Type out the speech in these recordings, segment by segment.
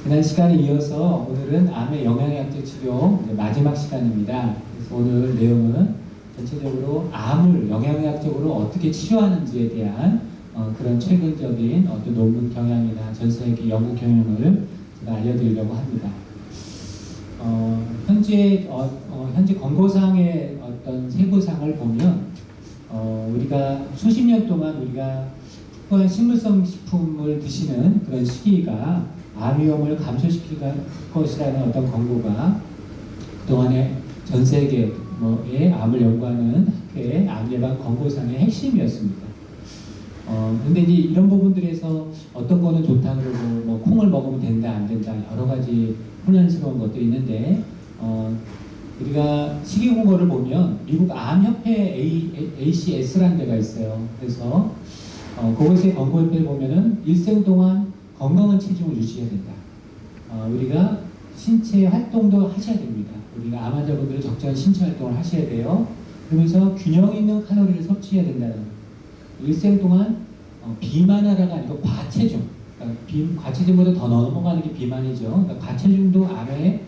지난 시간에 이어서 오늘은 암의 영양학적 치료 마지막 시간입니다. 그래서 오늘 내용은 전체적으로 암을 영양학적으로 어떻게 치료하는지에 대한 그런 최근적인 어떤 논문 경향이나 전 세계 연구 경향을 제가 알려드리려고 합니다. 현재 권고사항의 어떤 세부사항을 보면 우리가 수십 년 동안 우리가 특별한 식물성 식품을 드시는 그런 시기가 암 위험을 감소시킬 것이라는 어떤 권고가 그동안에 전 세계의 암을 연구하는 학회의 암 예방 권고사항의 핵심이었습니다. 근데 이제 이런 부분들에서 어떤 거는 좋다 그러고 콩을 먹으면 된다 안 된다 여러 가지 혼란스러운 것들이 있는데 우리가 식이 공고를 보면 미국 암협회 ACS라는 데가 있어요. 그래서 그것의 권고협회를 보면은 일생 동안 건강한 체중을 유지해야 된다. 우리가 신체 활동도 하셔야 됩니다. 우리가 암 환자분들은 적절한 신체 활동을 하셔야 돼요. 그러면서 균형 있는 칼로리를 섭취해야 된다는 거예요. 일생 동안 비만하다가 아니고 과체중, 그러니까 과체중보다 더 넘어가는 게 비만이죠. 그러니까 과체중도 암의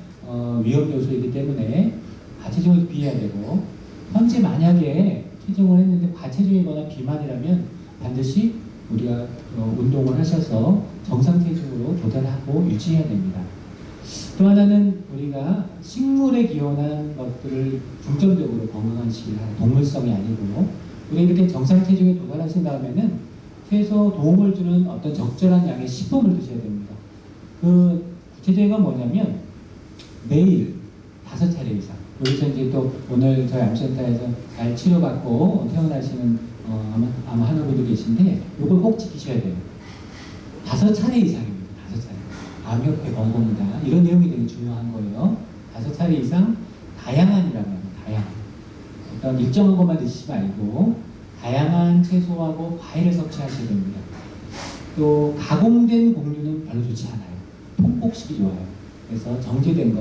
위험 요소이기 때문에 과체중을 피해야 되고, 현재 만약에 체중을 했는데 과체중이거나 비만이라면 반드시 우리가 운동을 하셔서 정상 체중으로 도달하고 유지해야 됩니다. 또 하나는 우리가 식물에 기원한 것들을 중점적으로 건강한 식을 하는 동물성이 아니고, 우리 이렇게 정상 체중에 도달하신 다음에는 최소 도움을 주는 어떤 적절한 양의 식품을 드셔야 됩니다. 그 구체적인 건 뭐냐면 매일 5차례 이상. 여기서 이제 또 오늘 저희 암센터에서 잘 치료받고 퇴원하시는 아마 하는 분도 계신데 이걸 꼭 지키셔야 돼요. 5차례 이상입니다. 5차례. 암협회 권고입니다. 이런 내용이 되게 중요한 거예요. 5차례 이상 다양한이라고 합니다. 다양한. 어떤 일정한 것만 드시지 말고 다양한 채소하고 과일을 섭취하셔야 됩니다. 또 가공된 곡류는 별로 좋지 않아요. 통곡식이 좋아요. 그래서 정제된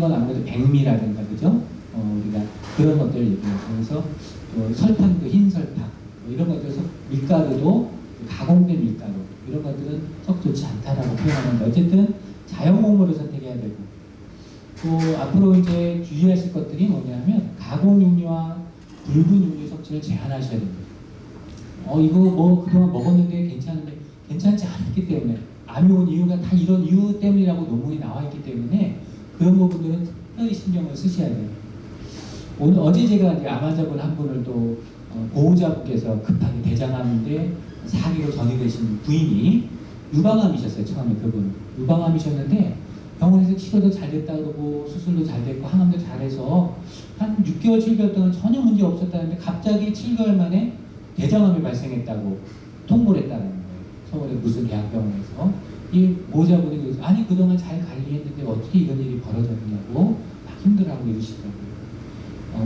건 아무래도 백미라든가 그죠? 우리가 그런 것들을 얘기해요. 그래서 또 설탕도 흰 설탕 이런 것들에서 밀가루도 가공된 밀가루 이런 것들은 썩 좋지 않다라고 표현하는데 어쨌든 자연곡물을 선택해야 되고 또 앞으로 이제 주의하실 것들이 뭐냐면 가공육류와 붉은 육류 섭취를 제한하셔야 됩니다. 이거 그동안 먹었는데 괜찮지 않았기 때문에 암이 온 이유가 다 이런 이유 때문이라고 논문이 나와 있기 때문에 그런 부분들은 특별히 신경을 쓰셔야 돼요. 어제 제가 이제 암 환자분 한 분을 또 보호자분께서 급하게 대장암인데 4기로 전이되신 부인이 유방암이셨어요. 처음에 그분 유방암이셨는데 병원에서 치료도 잘 됐다 그러고 수술도 잘 됐고 항암도 잘해서 한 6개월 7개월 동안 전혀 문제 없었다는데 갑자기 7개월 만에 대장암이 발생했다고 통보를 했다는 거예요. 서울의 무슨 대학병원에서 이 보호자분이 그래서 아니 그동안 잘 관리했는데 어떻게 이런 일이 벌어졌냐고 막 힘들어하고 이러시더라고요.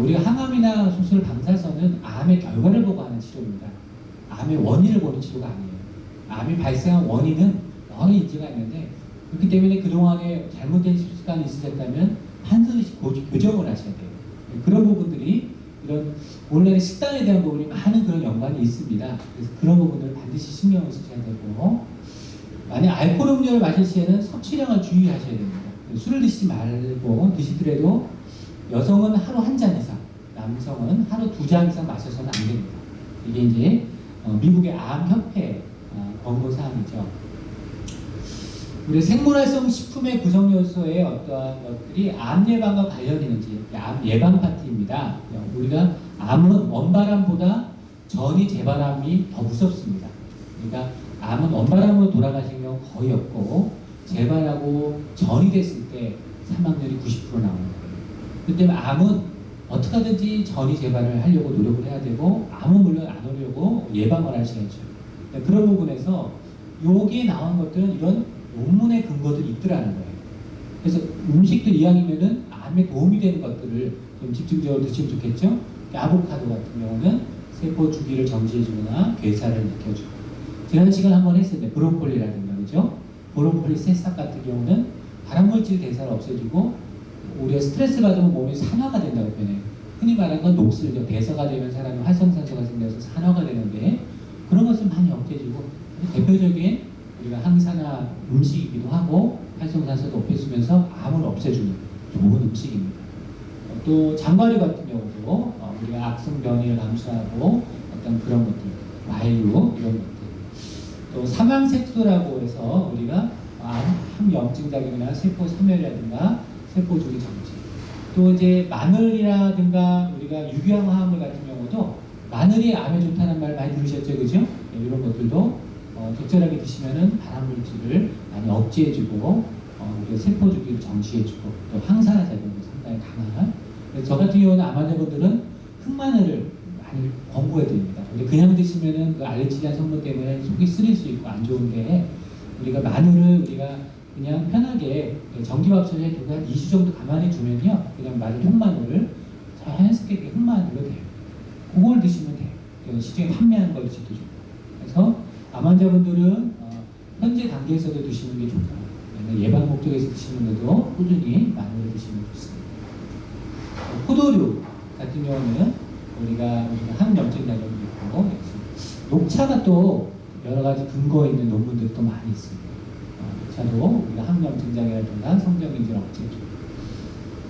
우리가 항암이나 수술 방사선은 암의 결과를 보고 하는 치료입니다. 암의 원인을 보는 치료가 아니에요. 암이 발생한 원인은 여러 인지가 있는데 그렇기 때문에 그동안에 잘못된 식습관이 있으셨다면 반드시 교정을 하셔야 돼요. 그런 부분들이 이런 오늘날의 식단에 대한 부분이 많은 그런 연관이 있습니다. 그래서 그런 부분들을 반드시 신경을 쓰셔야 되고 만약 알코올 음료를 마실 시에는 섭취량을 주의하셔야 됩니다. 술을 드시지 말고 드시더라도 여성은 하루 1잔 이상, 남성은 하루 2잔 이상 마셔서는 안 됩니다. 이게 이제 미국의 암협회 권고사항이죠. 우리 생물활성 식품의 구성 요소의 어떠한 것들이 암 예방과 관련이 있는지 암 예방 파트입니다. 우리가 암은 원발암보다 전이 재발암이 더 무섭습니다. 그러니까 암은 원발암으로 돌아가시는 경우 거의 없고 재발하고 전이 됐을 때 사망률이 90% 나오는 거예요. 그때 암은 어떻게 하든지 전이 재발을 하려고 노력을 해야 되고 암은 물론 안 오려고 예방을 하셔야죠. 그런 부분에서 여기에 나온 것들은 이런 논문의 근거들이 있더라는 거예요. 그래서 음식도 이왕이면은 암에 도움이 되는 것들을 좀 집중적으로 드시면 좋겠죠. 아보카도 같은 경우는 세포 주기를 정지해주거나 괴사를 일으켜주고 지난 시간 한번 했었는데 브로콜리라든가 그죠? 브로콜리 새싹 같은 경우는 발암물질 대사를 없애주고 우리가 스트레스 받으면 몸이 산화가 된다고 표현해요. 흔히 말하는 건 녹슬죠. 대사가 되면 사람이 활성산소가 생겨서 산화가 되는데 그런 것을 많이 없애주고 대표적인 우리가 항산화 음식이기도 하고 활성산소도 없애주면서 암을 없애주는 좋은 음식입니다. 또 장과류 같은 경우도 우리가 악성 변이를 감소하고 어떤 그런 것들, 와인류 이런 것들. 또 사망색소라고 해서 우리가 항염증작용이나 세포 섬유라든가 세포 주기 정지. 또 이제 마늘이라든가 우리가 유기황 화합물 같은 경우도 마늘이 암에 좋다는 말 많이 들으셨죠, 그죠? 네, 이런 것들도 적절하게 드시면은 발암물질을 많이 억제해주고 우리 세포 주기를 정지해주고 또 항산화 작용도 상당히 강한. 저 같은 경우는 암환자분들은 흑마늘을 많이 권고해드립니다. 우리 그냥 드시면은 그 알레르기한 성분 때문에 속이 쓰릴 수 있고 안 좋은데 우리가 마늘을 우리가 그냥 편하게 전기밥솥에 해두고 한 2주 정도 가만히 두면요, 그냥 마늘 흑마늘을 자연스럽게 흑마늘로 돼요. 그걸 드시면 돼요. 시중에 판매하는 걸 드셔도 좋고. 그래서 암 환자분들은 현재 단계에서도 드시는 게 좋고 예방 목적에서 드시는데도 꾸준히 마늘을 드시면 좋습니다. 포도류 같은 경우는 우리가 항염증 작용이 있고 녹차가 또 여러 가지 근거 있는 논문들이 또 많이 있습니다. 녹차도 우리가 항염증 작용이라든가 성병인지를 억제해주고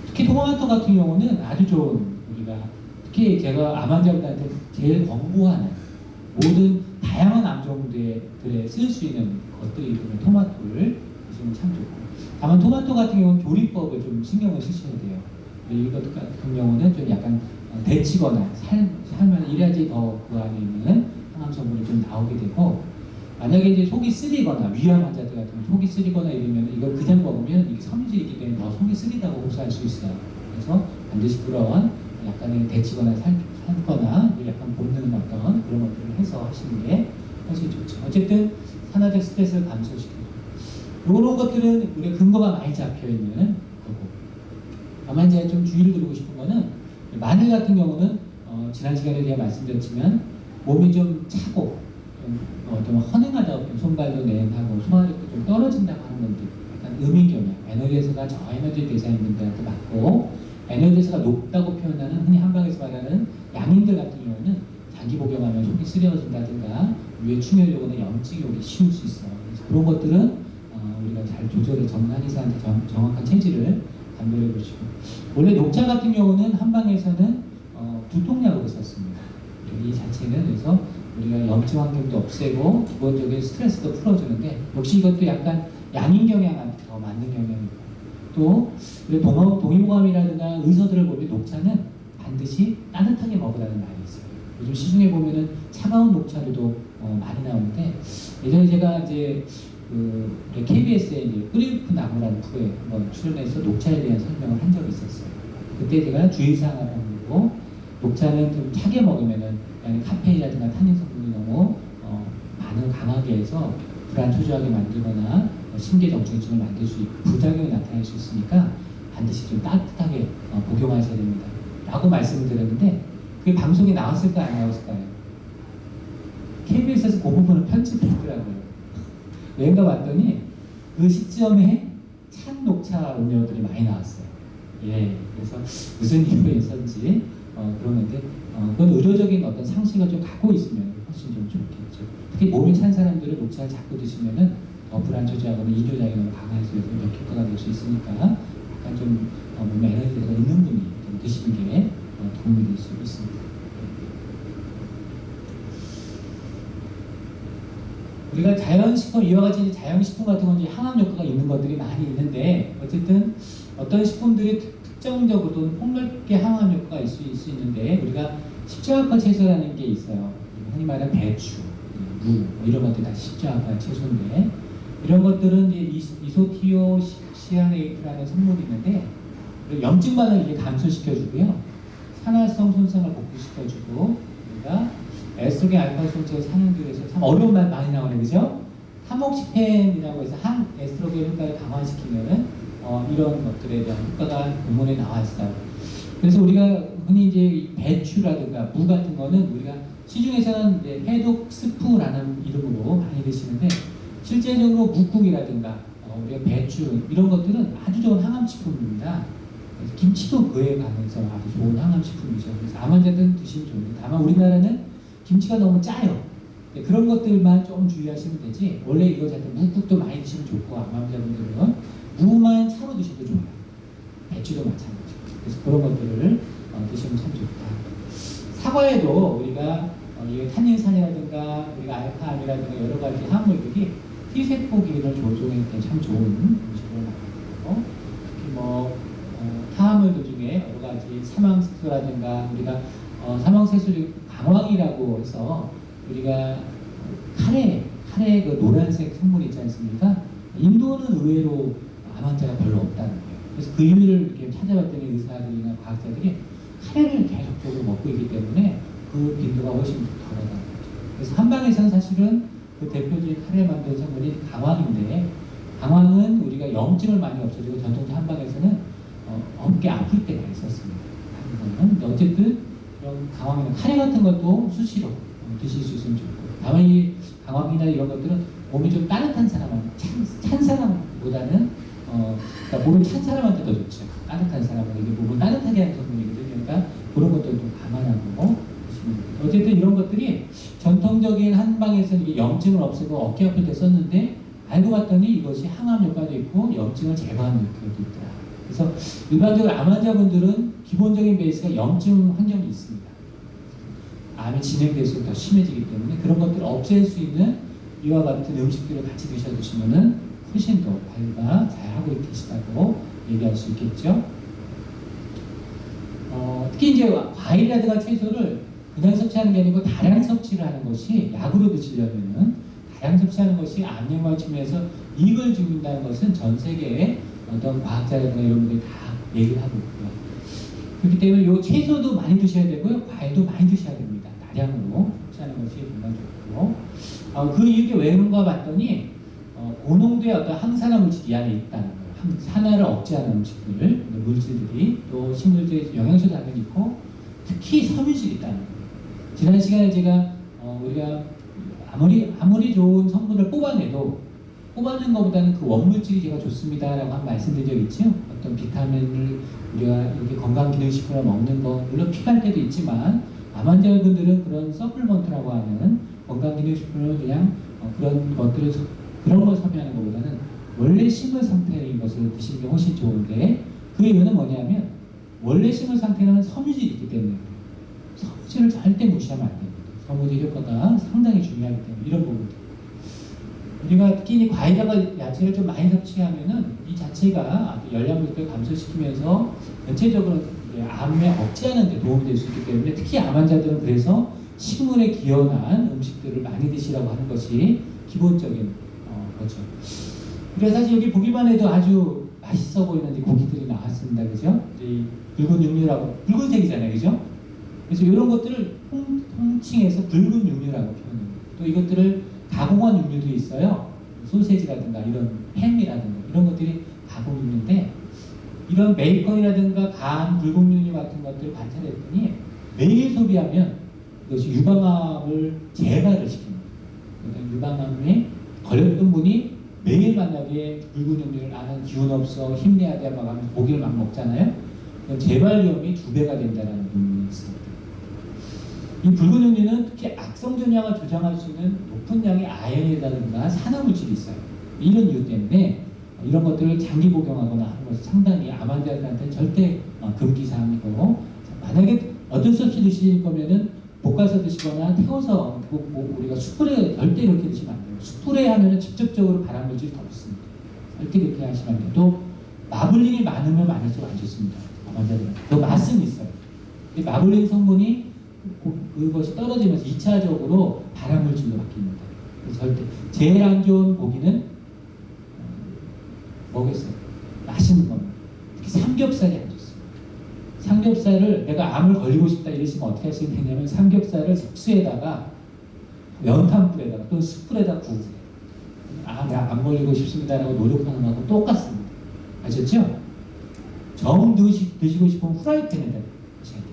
특히 토마토 같은 경우는 아주 좋은 우리가 특히 제가 암 환자분들한테 제일 권고하는 모든 다양한 암종들에 쓸 수 있는 것들이 있는 토마토를 드시면 참 좋고 다만 토마토 같은 경우는 조리법을 좀 신경을 쓰셔야 돼요. 이것 같은 경우는 좀 약간 데치거나 살면 이래야지 더 그 안에 있는 항암 성분이 좀 나오게 되고 만약에 이제 속이 쓰리거나 위암 환자들 같은 경우 속이 쓰리거나 이러면 이걸 그냥 먹으면 이게 섬유질이기 때문에 더 속이 쓰리다고 호소할 수 있어요. 그래서 반드시 그런 약간의 데치거나 살거나 약간 볶는 어떤 그런 것들을 해서 하시는 게 훨씬 좋죠. 어쨌든 산화적 스트레스를 감소시키고 이런 것들은 우리가 근거가 많이 잡혀 있는 거고. 다만 이제 좀 주의를 드리고 싶은 거는 마늘 같은 경우는 지난 시간에 제가 말씀드렸지만 몸이 좀 차고 좀 허능하다고 손발도 냉하고 소화력도 좀 떨어진다고 하는 분들 약간 음이경향 에너지에서가 저에너지 대사인 분들한테 맞고 에너지에서가 높다고 표현하는 흔히 한방에서 말하는 양인들 같은 경우는 장기 복용하면 속이 쓰려진다든가 위에 충혈되거나 염증이 오기 쉬울 수 있어요. 그래서 그런 것들은 우리가 잘 조절을 전문 한의사한테 정확한 체질을 감별해 보시고 원래 녹차 같은 경우는 한방에서는 두통약으로 썼습니다. 이 자체는 그래서 우리가 염증 환경도 없애고 기본적인 스트레스도 풀어주는데 역시 이것도 약간 양인 경향한테 더 맞는 경향이고 또 동의보감이라든가 의사들을 보면 녹차는 반드시 따뜻하게 먹으라는 말이 있어요. 요즘 시중에 보면은 차가운 녹차류도 많이 나오는데 예전에 제가 이제 KBS에 이제 뿌리깊은 나무라는 프로에 한번 출연해서 녹차에 대한 설명을 한 적이 있었어요. 그때 제가 주의사항을 하고 녹차는 좀 차게 먹으면은 카페인이라든가 타닌 성분이 너무 강하게 해서 불안초조하게 만들거나 심계정중증을 만들 수 있고 부작용이 나타날 수 있으니까 반드시 좀 따뜻하게 복용하셔야 됩니다. 라고 말씀을 드렸는데 그게 방송에 나왔을까요? 안 나왔을까요? KBS에서 그 부분을 편집했더라고요. 왜인가 봤더니 그 시점에 찬 녹차 음료들이 많이 나왔어요. 예, 그래서 무슨 이유에서인지 그러는데 그건 의료적인 어떤 상식을 좀 갖고 있으면 훨씬 좀 좋겠죠. 특히 몸이 찬 사람들은 녹차를 자꾸 드시면은 불안초조하거나 이뇨작용이 강할 수 있어서 역효과가 될 수 있으니까 약간 좀 몸에 에너지가 있는 분이 좀 드시는 게 도움이 될 수 있습니다. 우리가 자연식품, 이와 같이 자연식품 같은 건 항암 효과가 있는 것들이 많이 있는데 어쨌든 어떤 식품들이 특정적으로 또는 폭넓게 항암 효과가 있을 수 있는데 우리가 십자화과 채소라는 게 있어요. 흔히 말하는 배추, 무 이런 것들이 다 십자화과 채소인데 이런 것들은 이소티오시아네이트라는 성분이 있는데 염증반을 이게 감소시켜주고요. 산화성 손상을 복구시켜주고 우리가 에스트로겐 알파솔체의 산염들에서 참 어려운 말 많이 나오네, 그죠? 타목시펜이라고 해서 한 에스트로겐 효과를 강화시키면은 이런 것들에 대한 효과가 논문에 나와 있어요. 그래서 우리가 흔히 이제 배추라든가 무 같은 거는 우리가 시중에서는 해독 스프라는 이름으로 많이 드시는데 실제적으로 묵국이라든가 우리가 배추 이런 것들은 아주 좋은 항암식품입니다. 김치도 그에 관해서 아주 좋은 항암식품이죠. 그래서 암 환자들은 드시면 좋은데 다만 우리나라는 김치가 너무 짜요. 그런 것들만 좀 주의하시면 되지. 원래 이거 자체 묵국도 많이 드시면 좋고 암환자분들은 무만 차로 드셔도 좋아요. 배추도 마찬가지고. 그래서 그런 것들을 드시면 참 좋다. 사과에도 우리가 이 탄닌산이라든가 우리가 알카암이라든가 여러 가지 항물들이 T세포 기능을 조종할 때 참 좋은 음식으로 나가고, 특히 항암물들 중에 여러 가지 사망색소라든가 우리가 사망색소 중 강황이라고 해서 우리가 카레 그 노란색 성분 있지 않습니까? 인도는 의외로 암 환자가 별로 없다는 거예요. 그래서 그 이유를 이렇게 찾아봤더니 의사들이나 과학자들이 카레를 계속적으로 먹고 있기 때문에 그 빈도가 훨씬 덜하다는 거죠. 그래서 한방에서는 사실은 그 대표적인 카레 만드는 성분이 강황인데, 강황은 우리가 염증을 많이 없애주고 전통적 한방에서는 어깨 아플 때가 있었습니다. 근데 어쨌든 이런 강황이나 카레 같은 것도 수시로 드실 수 있으면 좋고, 다만 이 강황이나 이런 것들은 몸이 좀 따뜻한 사람한테, 찬 사람보다는 그러니까 몸이 찬 사람한테 더 좋죠. 따뜻한 사람은 이게 몸을 따뜻하게 하는 성분이거든요. 그러니까 그런 것들도 좀 감안하고 보시면 됩니다. 어쨌든 이런 것들이 전통적인 한방에서는 이게 염증을 없애고 어깨 아플 때 썼는데, 알고 봤더니 이것이 항암 효과도 있고 염증을 제거하는 효과도 있더라. 그래서 일반적으로 암 환자분들은 기본적인 베이스가 염증 환경이 있습니다. 암이 진행될수록 더 심해지기 때문에 그런 것들을 없앨 수 있는 이와 같은 음식들을 같이 드셔주시면은 훨씬 더 관리가 잘 하고 계시다고 얘기할 수 있겠죠. 특히 이제 과일이라든가 채소를 그냥 섭취하는 게 아니고 다량 섭취를 하는 것이, 약으로 드시려면은 다량 섭취하는 것이 암 예방 측면에서 이익을 준다는 것은 전 세계의 어떤 과학자라든가 이런 분들이 다 얘기를 하고 있고요. 그렇기 때문에 이 채소도 많이 드셔야 되고요, 과일도 많이 드셔야 됩니다. 다량으로 섭취하는 것이 정말 좋고, 그 이유가 왜 그런가 봤더니 고농도의 어떤 항산화 물질이 이 안에 있다는 거예요. 산화를 억제하는 음식들, 물질들이, 또 식물들의 영양소도 당연히 있고, 특히 섬유질이 있다는 거예요. 지난 시간에 제가 우리가 아무리 좋은 성분을 뽑아낸 것보다는 그 원물질이 제가 좋습니다라고 한 말씀드린 적 있죠. 어떤 비타민을 우리가 이렇게 건강기능식품을 먹는 거, 물론 필요할 때도 있지만 암 환자분들은 그런 서플먼트라고 하는 건강기능식품을 그냥 그런 걸 섭취하는 것보다는 원래 식물 상태인 것을 드시는 게 훨씬 좋은데, 그 이유는 뭐냐면 원래 식물 상태는 섬유질이 있기 때문에 섬유질을 절대 무시하면 안 됩니다. 섬유질 효과가 상당히 중요하기 때문에 이런 부분들. 우리가 특히 과일과 야채를 좀 많이 섭취하면은 이 자체가 열량물질을 감소시키면서 전체적으로 암에 억제하는 데 도움이 될 수 있기 때문에, 특히 암 환자들은 그래서 식물에 기원한 음식들을 많이 드시라고 하는 것이 기본적인 거죠. 그래서 사실 여기 보기만 해도 아주 맛있어 보이는 고기들이 나왔습니다. 그죠? 이 붉은 육류라고, 붉은색이잖아요. 그죠? 그래서 이런 것들을 통칭해서 붉은 육류라고 표현합니다. 또 이것들을 가공한 육류도 있어요. 소세지라든가 이런 햄이라든가 이런 것들이 가공 육류인데, 이런 베이컨이라든가 간, 붉은 육류 같은 것들을 관찰했더니 매일 소비하면 이것이 유방암을 재발을 시킵니다. 그러니까 유방암에 걸렸던 분이 매일 만약에 붉은 육류를 나는 기운 없어 힘내야 돼 막 하면서 고기를 막 먹잖아요. 그럼 재발 위험이 2배가 된다는 부분이 있습니다. 이 붉은 육류는 특히 악성 전향을 조장할 수 있는 높은 양의 아연이라든가 산화물질이 있어요. 이런 이유 때문에 이런 것들을 장기 복용하거나 하는 것은 상당히 암 환자들한테는 절대 금기사항이고, 만약에 어쩔 수 없이 드실 거면은 볶아서 드시거나 태워서 우리가 숯불에 절대 이렇게 드시면 안 돼요. 숯불에 하면은 직접적으로 발암물질이 더 붙습니다. 절대 그렇게 하시면 안 돼요. 또 마블링이 많으면 많을수록 안 좋습니다. 암 환자들은. 또 맛은 있어요. 이 마블링 성분이 그것이 떨어지면서 2차적으로 발암물질로 바뀝니다. 그래서 절대 제일 안 좋은 고기는 뭐겠어요? 맛있는 겁니다. 특히 삼겹살이 안 좋습니다. 삼겹살을 내가 암을 걸리고 싶다 이러시면 어떻게 하시면 되냐면, 삼겹살을 석수에다가 연탄불에다가 또는 숯불에다가 구우세요. 내가 암 걸리고 싶습니다라고 노력하는 거하고 똑같습니다. 아셨죠? 정 드시고 싶으면 후라이팬에다 드셔야 돼요.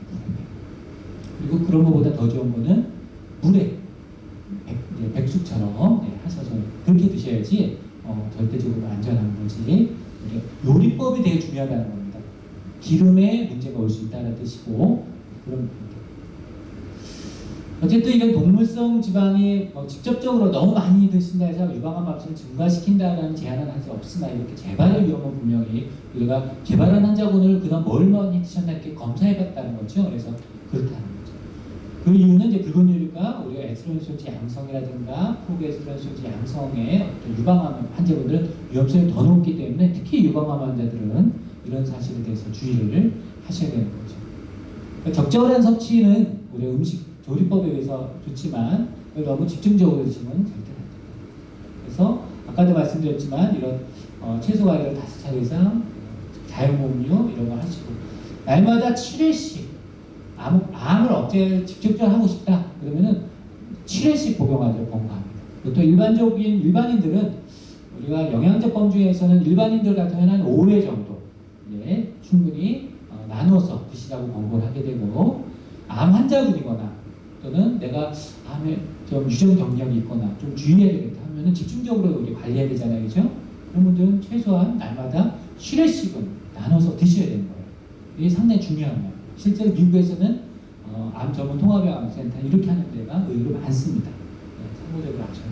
그리고 그런 것보다 더 좋은 거는 물에 백숙처럼 하셔서 그렇게 드셔야지 절대적으로 안전한 거지. 요리법이 되게 중요하다는 겁니다. 기름에 문제가 올 수 있다는 뜻이고, 그런 어쨌든 이런 동물성 지방이 직접적으로 너무 많이 드신다 해서 유방암 합성을 증가시킨다라는 제한은 아직 없으나 이렇게 재발의 위험은 분명히 우리가 재발한 환자분을 그동안 뭘 많이 드셨나 이렇게 검사해봤다는 거죠. 그래서 그렇다는 거죠. 그 이유는 이제 붉은 유리가 우리가 에스트로겐 소지 양성이라든가 프로게스테론 소지 양성의 어떤 유방암 환자분들은 위험성이 더 높기 때문에 특히 유방암 환자들은 이런 사실에 대해서 주의를 하셔야 되는 거죠. 그러니까 적절한 섭취는 우리 음식 조리법에 의해서 좋지만 너무 집중적으로 드시면 절대 안 됩니다. 그래서 아까도 말씀드렸지만 이런 채소 과일을 5차례 이상 자연목류 이런 거 하시고 날마다 7회씩 암을 억제 직접적으로 하고 싶다 그러면은 7회씩 복용하도록 권고합니다. 또 일반인들은 우리가 영양제법 중에서는 일반인들 같은 경우는 한 5회 정도 충분히 나눠서 드시라고 권고를 하게 되고 암 환자분이거나 또는 내가 암에 좀 유전 경력이 있거나 좀 주의해야 되겠다 하면은 집중적으로 우리 관리해야 되잖아요, 그죠? 그런 분들은 최소한 날마다 7회씩은 나눠서 드셔야 되는 거예요. 이게 상당히 중요한 거예요. 실제로 미국에서는 암 전문 통합영양센터 이렇게 하는 데가 의외로 많습니다. 참고적으로 아셔야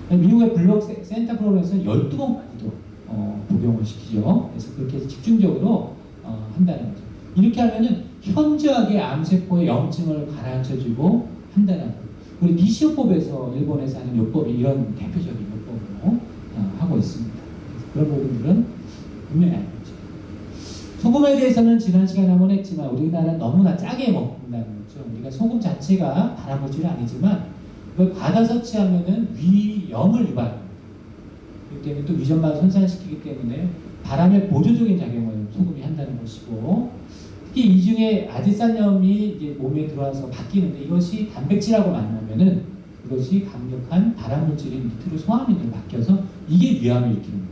돼요. 미국의 블록 센터 프로그램에서는 12번까지도 복용을 시키죠. 그래서 그렇게 해서 집중적으로 한다는 거죠. 이렇게 하면은 현저하게 암세포의 염증을 가라앉혀주고 한다는 거예요. 우리 니시오법에서 일본에서 하는 요법이 이런 대표적인 요법으로 하고 있습니다. 그런 부분들은 분명히 알고 있죠. 소금에 대해서는 지난 시간에 한번 했지만 우리나라는 너무나 짜게 먹는다는 거죠. 우리가 소금 자체가 발암물질은 아니지만 이걸 과다 섭취하면은 위염을 유발합니다. 그렇기 때문에 또 위점막을 손상시키기 때문에 발암의 보조적인 작용을 소금이 한다는 것이고 특히 이 중에 아지산염이 이제 몸에 들어와서 바뀌는데 이것이 단백질하고 만나면은 이것이 강력한 발암물질인 니트로 소아민으로 바뀌어서 이게 위암을 일으키는 거예요.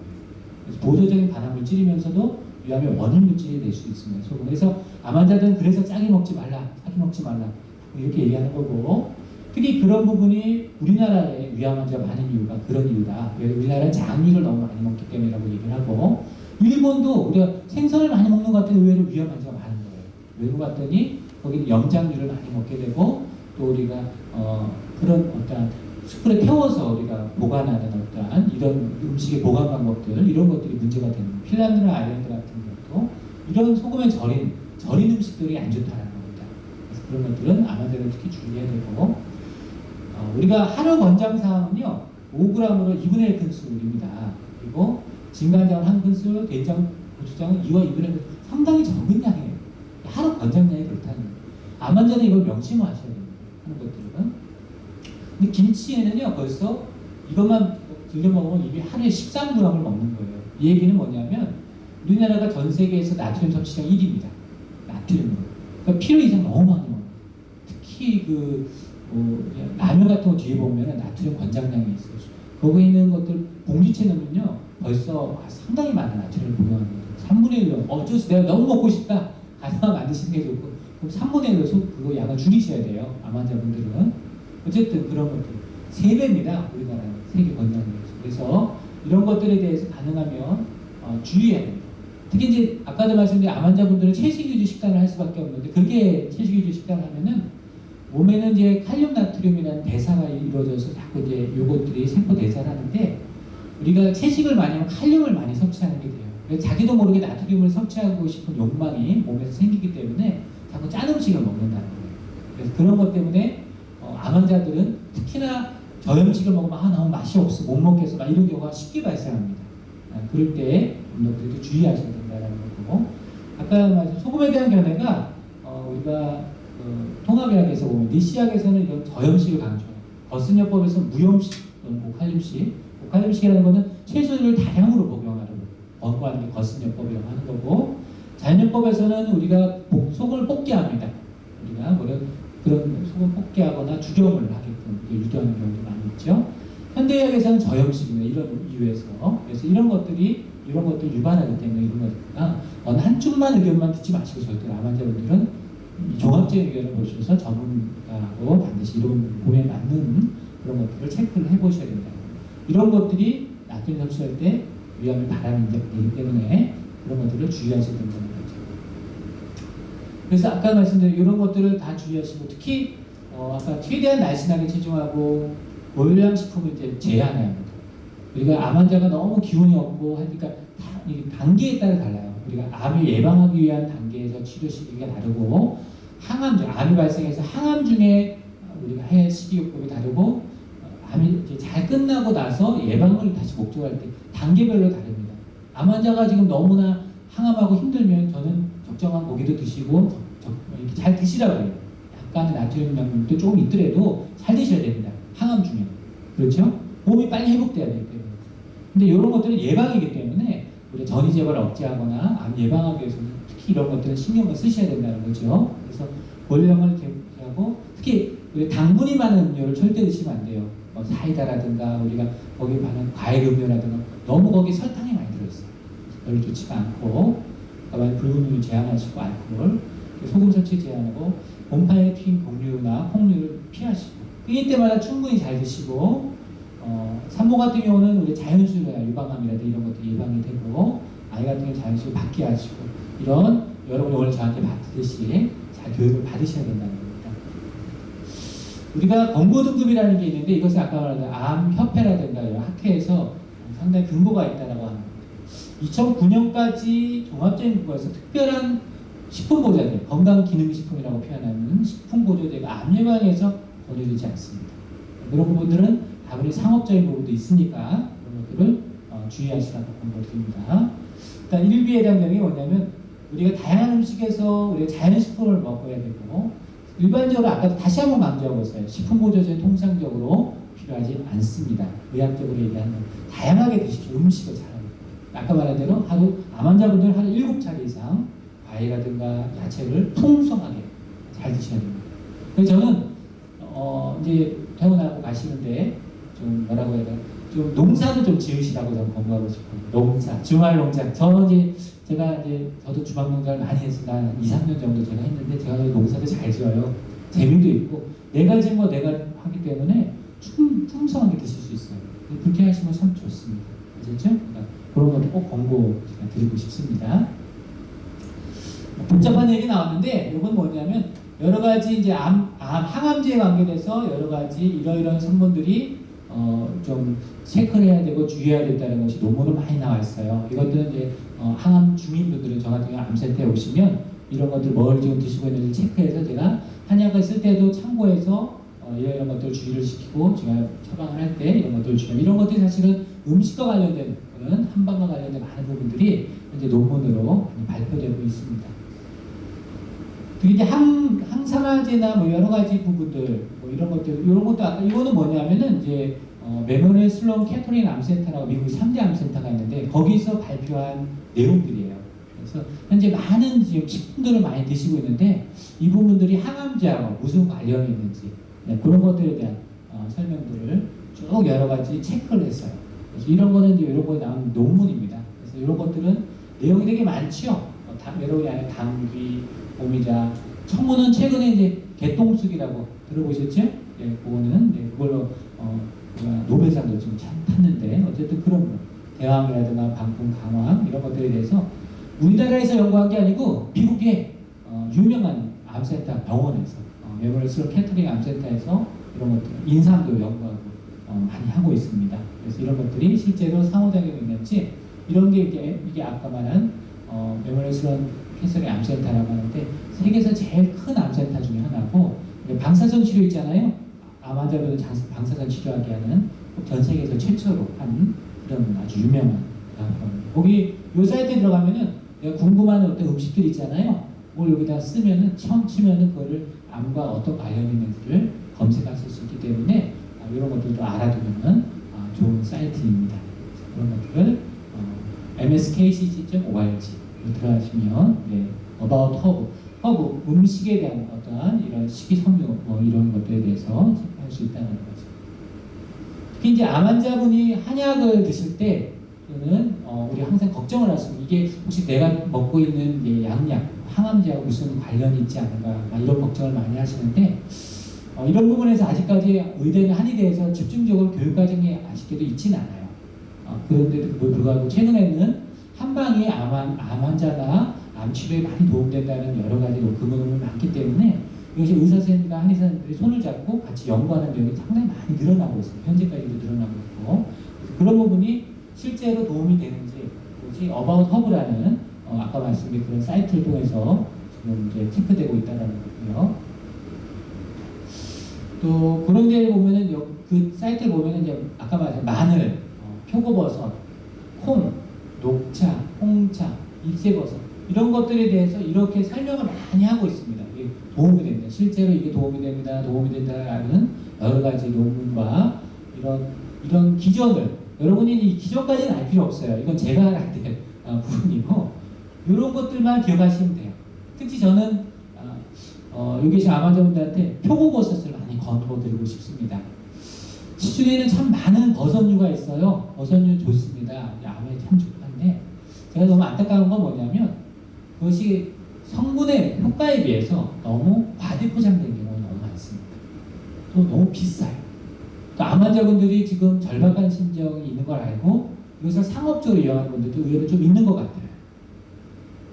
그래서 보조적인 발암물질이면서도 위암의 원인 물질이 될 수 있습니다. 소금. 그래서 암 환자들은 그래서 짜게 먹지 말라, 이렇게 얘기하는 거고 특히 그런 부분이 우리나라에 위암 환자가 많은 이유가 그런 이유다. 우리나라는 장류를 너무 많이 먹기 때문이라고 얘기를 하고 일본도 우리가 생선을 많이 먹는 것 같은데 의외로 위암 환자가 많은 거예요. 외국 갔더니 거기는 염장류를 많이 먹게 되고 또 우리가 그런 어떤 숯불에 태워서 우리가 보관하는 어떤 이런 음식의 보관 방법들 이런 것들이 문제가 되는 거예요. 핀란드나 아일랜드 같은 경우도 이런 소금에 절인 음식들이 안 좋다는 겁니다. 그래서 그런 것들은 암 환자들 특히 주의해야 되고 우리가 하루 권장사항은요 5g으로 2분의 1 큰술입니다. 그리고 진간장은 1큰술, 된장, 고추장은 2와 2분의 1 상당히 적은 양이에요. 하루 권장량이 그렇다는 거예요. 암 환자는 이걸 명심하셔야 됩니다. 하는 것들은. 근데 김치에는요 벌써 이것만 들려 먹으면 이미 하루에 13g을 먹는 거예요. 이 얘기는 뭐냐면 우리나라가 전 세계에서 나트륨 섭취량 1위입니다. 나트륨으로. 그러니까 필요 이상 너무 많이 먹어요. 특히 라면 같은 거 뒤에 보면 나트륨 권장량이 있어요. 거기 있는 것들 봉지채 넣으면요 벌써 상당히 많은 나트륨을 복용하는 거예요. 3분의 1로 어쩔 수 내가 너무 먹고 싶다. 가져가 만드시는 게 좋고 그럼 3분의 1로 그거 양을 줄이셔야 돼요. 암 환자분들은. 어쨌든 그런 것들 3배입니다. 우리나라는 세계 권장량에서. 그래서 이런 것들에 대해서 가능하면 주의해야 됩니다. 특히 이제 아까도 말씀드린 암 환자분들은 채식 위주 식단을 할 수밖에 없는데 그렇게 채식 위주 식단을 하면은 몸에는 이제 칼륨 나트륨이라는 대사가 이루어져서 자꾸 이제 요것들이 세포 대사를 하는데 우리가 채식을 많이 하면 칼륨을 많이 섭취하는 게 돼요. 자기도 모르게 나트륨을 섭취하고 싶은 욕망이 몸에서 생기기 때문에 자꾸 짠 음식을 먹는다는 거예요. 그래서 그런 것 때문에 암 환자들은 특히나 저염식을 먹으면 너무 맛이 없어 못 먹겠어 막 이런 경우가 쉽게 발생합니다. 그럴 때 그래도 주의하셔야 된다는 거고 아까 말씀 소금에 대한 견해가 우리가 통합의학에서 보면 니시약에서는 이런 저염식을 강조해요. 거스요법에서 무염식 또는 고칼륨식이라는 것은 채소를 다량으로 복용하라고 권고하는 게 거스요법이라고 하는 거고 자연요법에서는 우리가 소금을 뽑게 합니다. 우리가 그런 소금 뽑게 하거나 죽염을 하게끔 유도하는 경우도 많이 있죠. 현대의학에서는 저염식입니다. 이런 이유에서 그래서 이런 것들 유발하기 때문에 이런 거니까 어느 한쪽만 의견만 듣지 마시고 절대 암 환자분들은 종합적인 의견을 보셔서 전문가하고 반드시 이런 몸에 맞는 그런 것들을 체크를 해보셔야 된다. 이런 것들이 나트륨 섭취할 때 위험을 발암되기 때문에 그런 것들을 주의하셔야 된다는 거죠. 그래서 아까 말씀드린 이런 것들을 다 주의하시고 특히 아까 최대한 날씬하게 체중하고 고열량 식품을 이제 제한해야 합니다. 우리가 암 환자가 너무 기운이 없고 하니까 이 단계에 따라 달라요. 우리가 암을 예방하기 위한 단계에서 치료 시기가 다르고 암이 발생해서 항암 중에 우리가 할 시기요법이 다르고 암이 이제 잘 끝나고 나서 예방을 다시 목적할 때 단계별로 다릅니다. 암 환자가 지금 너무나 항암하고 힘들면 저는 적정한 고기도 드시고 이렇게 잘 드시라고 해요. 약간의 나트륨 양도 조금 있더라도 잘 드셔야 됩니다. 항암 중에. 그렇죠? 몸이 빨리 회복돼야 되기 때문에. 근데 이런 것들은 예방이기 때문에 우리 전이 재발을 억제하거나 암 예방하기 위해서는 특히 이런 것들은 신경을 쓰셔야 된다는 거죠. 그래서 고열량을 제하고 특히 당분이 많은 음료를 절대 드시면 안 돼요. 사이다라든가 우리가 거기에 많은 과일 음료라든가 너무 거기 설탕이 많이 들어있어요. 별로 좋지가 않고 붉은 음료 제한하시고 알코올, 소금 섭취 제한하고 몸판에 튀긴 곡류나 콩류를 피하시고 끓일 때마다 충분히 잘 드시고 산모 같은 경우는 우리 자연수로 유방암이라든지 이런 것도 예방이 되고 아이 같은 경우 자연수로 받게 하시고 이런 여러분이 오늘 저한테 받듯이 잘 교육을 받으셔야 된다는 겁니다. 우리가 권고 등급이라는 게 있는데 이것은 아까 말한 암협회라든가 이런 학회에서 상당히 근거가 있다라고 합니다. 2009년까지 종합적인 근거에서 특별한 식품보조제, 건강기능식품이라고 표현하는 식품보조제가 암 예방에서 권유되지 않습니다. 그런 부분들은 아무리 상업적인 부분도 있으니까 그런 것들을 주의하시라고 권고드립니다. 일단 1비에 대한 내용이 뭐냐면 우리가 다양한 음식에서 우리가 자연식품을 먹어야 되고 일반적으로 아까 다시 한번 강조하고 있어요. 식품보조제는 통상적으로 필요하지 않습니다. 의학적으로 얘기하면 다양하게 드십시오. 음식을 잘. 아까 말한 대로 암 환자분들 하루 7차례 이상 과일이라든가 야채를 풍성하게 잘 드셔야 됩니다. 그래서 저는 이제 퇴원하고 가시는데 좀 뭐라고 해야 되나 좀 농사도 좀 지으시라고 저는 권고하고 싶어요. 농사, 주말 농장. 저도 주방 농장을 많이 해서 한 2, 3년 정도 제가 했는데 제가 농사도 잘 지어요. 재미도 있고 내가 지은 거 내가 하기 때문에 풍성하게 드실 수 있어요. 그렇게 하시면 참 좋습니다. 아시죠? 그러니까 그런 것도 꼭 권고 드리고 싶습니다. 복잡한 얘기 나왔는데 이건 뭐냐면 여러 가지 이제 항암제에 관계돼서 여러 가지 이러이러한 성분들이 좀 체크를 해야 되고 주의해야 된다는 것이 논문으로 많이 나와 있어요. 이것들은 이제 항암 중인분들은 저 같은 경우 암센터에 오시면 이런 것들 뭘 지금 드시고 있는지 체크해서 제가 한약을 쓸 때도 참고해서 이런 것들 주의를 시키고 제가 처방을 할 때 이런 것들을 주의하고 이런 것들이 사실은 음식과 관련된 한방과 관련된 많은 부분들이 이제 논문으로 발표되고 있습니다. 특히 이제 항산화제나 뭐 여러 가지 부분들 뭐 이런 것도 아까 이거는 뭐냐면은 이제 메모리얼 슬론 캐토린 암센터라고 미국 3대 암센터가 있는데 거기서 발표한 내용들이에요. 그래서 현재 많은 지금 식품들을 많이 드시고 있는데 이 부분들이 항암제하고 무슨 관련이 있는지 그런 것들에 대한 설명들을 쭉 여러 가지 체크를 했어요. 그래서 이런 거는 이제 이런 거에 나온 논문입니다. 그래서 이런 것들은 내용이 되게 많지요. 여러 가지 안에 당귀, 오미자, 청문은 최근에 이제 개똥쑥이라고 들어보셨죠? 네, 그거는 그걸로 노벨상도 지금 탔는데 어쨌든 그런 거 대왕이라든가 방풍, 강황 이런 것들에 대해서 우리나라에서 연구한 게 아니고 미국의 유명한 암센터 병원에서 메모리얼 슬론 캐토링 암센터에서 이런 것들 인삼도 연구하고 많이 하고 있습니다. 그래서 이런 것들이 실제로 상호작용이 있는지 이런 게 이게 아까 말한 메모리얼 슬론 캐토링 암센터라고 하는데 세계에서 제일 큰 암센터 중에 하나고 방사선 치료 있잖아요. 암 환자분들 방사선 치료하게 하는 전 세계에서 최초로 한 그런 아주 유명한 거기 요 사이트에 들어가면은 내가 궁금한 어떤 음식들 있잖아요. 그걸 여기다 쓰면은 처음 치면은 그거를 암과 어떤 관련이 있는지를 검색하실 수 있기 때문에 이런 것들도 알아두면 좋은 사이트입니다. 그런 것들을 mskcc.org 들어가시면 about 허브 음식에 대한 어떠한 이런 식이섬유 이런 것들에 대해서 체크할 수 있다는 거죠. 특히 이제 암 환자분이 한약을 드실 때는 우리 항상 걱정을 하시고 이게 혹시 내가 먹고 있는 이제 양약 항암제하고 무슨 관련이 있지 않은가 이런 걱정을 많이 하시는데 이런 부분에서 아직까지 의대는 한의대에서 집중적으로 교육 과정이 아쉽게도 있지는 않아요. 그런데도 불구하고 최근에는 한방이 암 환자나 암 치료에 많이 도움된다는 여러 가지 근거들이 많기 때문에 이것이 의사 선생님과 한의사 선생님들이 손을 잡고 같이 연구하는 내용이 상당히 많이 늘어나고 있습니다. 현재까지도 늘어나고 있고 그런 부분이 실제로 도움이 되는지 그것이 About Herb라는 아까 말씀드린 그런 사이트를 통해서 지금 이제 체크되고 있다는 거고요. 또 그런 데 보면은 그 사이트를 보면은 이제 아까 말한 마늘, 표고버섯, 콩, 녹차, 홍차, 잎새버섯 이런 것들에 대해서 이렇게 설명을 많이 하고 있습니다. 이게 도움이 됩니다. 실제로 이게 도움이 됩니다. 도움이 된다는 여러 가지 논문과 이런 기전을 여러분이 이 기전까지는 알 필요 없어요. 이건 제가 알아야 될 부분이고 이런 것들만 기억하시면 돼요. 특히 저는 여기 계신 아마존분들한테 표고버섯을 많이 권고드리고 싶습니다. 시중에는 참 많은 버섯류가 있어요. 버섯류 좋습니다. 야외 참 좋은데 제가 너무 안타까운 건 뭐냐면 그것이 성분의 효과에 비해서 너무 과대포장된 경우가 너무 많습니다. 또 너무 비싸요. 또 암 환자분들이 지금 절박한 심정이 있는 걸 알고 이것을 상업적으로 이용하는 분들도 의외로 좀 있는 것 같아요.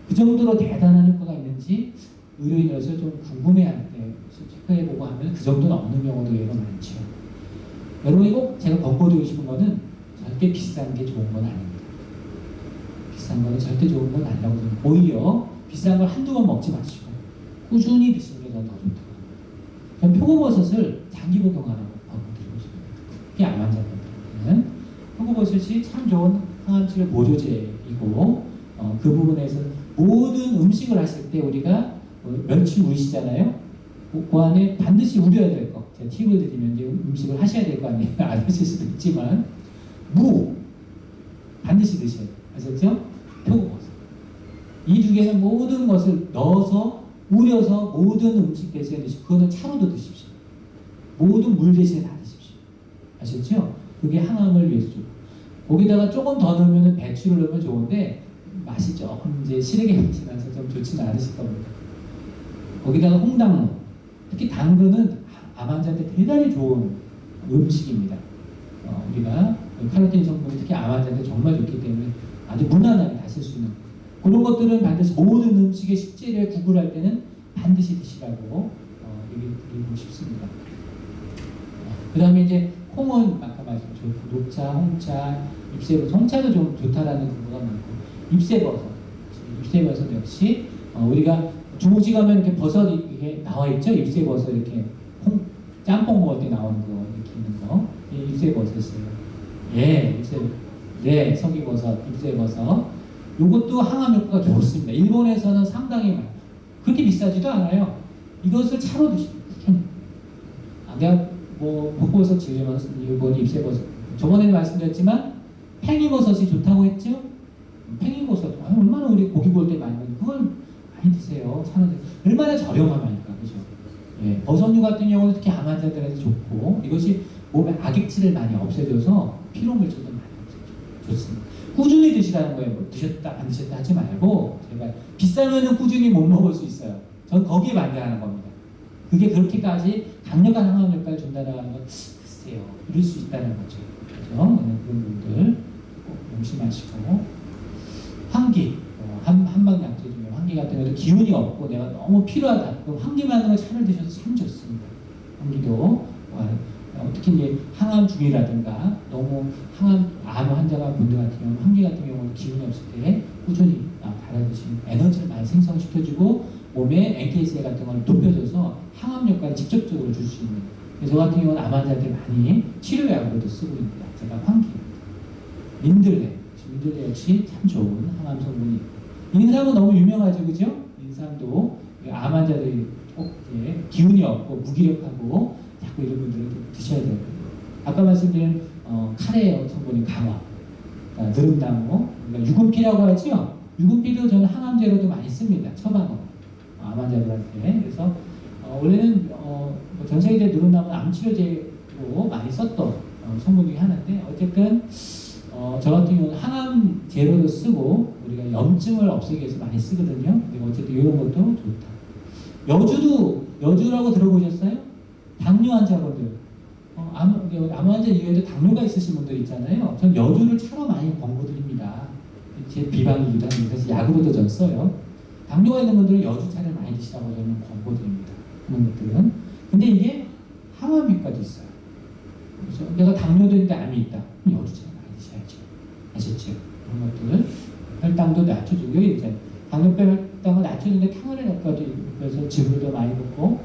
그 정도로 대단한 효과가 있는지 의료인으로서 좀 궁금해하는데 체크해보고 하면 그 정도는 없는 경우도 의외로 많죠. 여러분이 꼭 제가 권고드리고 싶은 거는 절대 비싼 게 좋은 건 아닙니다. 비싼 거는 절대 좋은 건 아니라고 생각해요. 오히려 비싼 걸 한두 번 먹지 마시고 꾸준히 드시는 게 더 좋다고 합니다. 그럼 표고버섯을 장기 복용하라고 권고드리고 싶습니다. 특히 암 환자분들은 표고버섯이 참 좋은 항암치료 보조제이고 그 부분에서 모든 음식을 하실 때 우리가 멸치 우리시잖아요. 그 안에 반드시 우려야 될 거. 제가 팁을 드리면 이제 음식을 하셔야 될 거 아니에요. 안 하실 수도 있지만 무 반드시 드셔야 돼요. 아셨죠? 표고버섯. 이 두 개는 모든 것을 넣어서 우려서 모든 음식 대신에 드시고 그거는 차로도 드십시오. 모든 물 대신에 다 드십시오. 아셨죠? 그게 항암을 위해서 좋고 거기다가 조금 더 넣으면 배추를 넣으면 좋은데 맛이 조금 이제 시래기 맛이 나서 좀 좋지는 않으실 겁니다. 거기다가 홍당무, 특히 당근은 암 환자한테 대단히 좋은 음식입니다. 우리가 카로틴 성분이 특히 암 환자한테 정말 좋기 때문에 아주 무난하게 다 쓸 수 있는 그런 것들은 반드시 모든 음식의 식재료에 구분할 때는 반드시 드시라고 얘기를 드리고 싶습니다. 그 다음에 이제 콩은 아까 말씀드린 녹차, 홍차, 잎새버섯, 홍차도 좀 좋다라는 근거가 많고 잎새버섯 역시 우리가 중국집 가면 이렇게 버섯 이게 나와 있죠. 잎새버섯 이렇게 짬뽕 먹을 때 나오는 거 이렇게 있는 거 잎새버섯이에요. 예, 네, 석이버섯, 잎새버섯. 이것도 항암 효과가 좋습니다. 일본에서는 상당히 많아요. 그렇게 비싸지도 않아요. 이것을 차로 드시면 내가 뭐 복버섯 지으면 일본 잎새버섯 저번에 말씀드렸지만 팽이버섯이 좋다고 했죠. 팽이버섯 얼마나 우리 고기 구울 때 많이 먹는 그걸 많이 드세요. 차로 드세요. 얼마나 저렴하니까 그죠. 예, 버섯류 같은 경우는 특히 암 환자들한테 좋고 이것이 몸에 악액질을 많이 없애줘서 피로물질도 많이 없애줘. 좋습니다. 꾸준히 드시라는 거예요. 뭐 드셨다 안 드셨다 하지 말고 제발 비싸면은 꾸준히 못 먹을 수 있어요. 전 거기에 반대하는 겁니다. 그게 그렇게까지 강력한 항암 효과를 준다는 건 글쎄요. 이럴 수 있다는 거죠. 그죠? 그런 분들 꼭 명심하시고 환기 한방약재 중에 환기 같은 경우도 기운이 없고 내가 너무 필요하다. 그럼 환기만으로 차를 드셔도 참 좋습니다. 환기도 특히 이제 항암 중이라든가 너무 암 환자가 분들 같은 경우는 환기 같은 경우는 기운이 없을 때 꾸준히 달아드시면 에너지를 많이 생성시켜주고 몸에 NK-셀 같은 걸 높여줘서 항암 효과를 직접적으로 줄 수 있는 저 같은 경우는 암 환자한테 많이 치료약으로도 쓰고 있습니다. 제가 환기 민들레 역시 참 좋은 항암 성분이 인삼은 너무 유명하죠. 그죠? 인삼도 암 환자들이 꼭 기운이 없고 무기력하고 자꾸 이런 분들은 드셔야 돼요. 아까 말씀드린 카레 성분이 강화, 느릅나무, 그러니까 유금피라고 하죠. 유금피도 저는 항암제로도 많이 씁니다. 처방으로 암 환자들한테. 그래서 원래는 전 세계대 느릅나무는 암치료제로 많이 썼던 성분 중에 하나인데 어쨌든 저 같은 경우는 항암제로도 쓰고 우리가 염증을 없애기 위해서 많이 쓰거든요. 근데 어쨌든 이런 것도 좋다. 여주라고 들어보셨어요? 당뇨 환자분들, 암 환자 이외에도 당뇨가 있으신 분들 있잖아요. 전 여주를 차로 많이 권고드립니다. 제 비방이기도 합니다. 그래서 약으로도 전 써요. 당뇨가 있는 분들은 여주차를 많이 드시라고 저는 권고드립니다. 그런 것들은. 근데 이게 항암 효과도 있어요. 그래서 내가 당뇨도 있는데 암이 있다. 그럼 여주차를 많이 드셔야죠. 아셨죠? 그런 것들을 혈당도 낮춰주고 이제 당뇨병 혈당을 낮추는데 탕화를 효과도 그래서 즙을 더 많이 먹고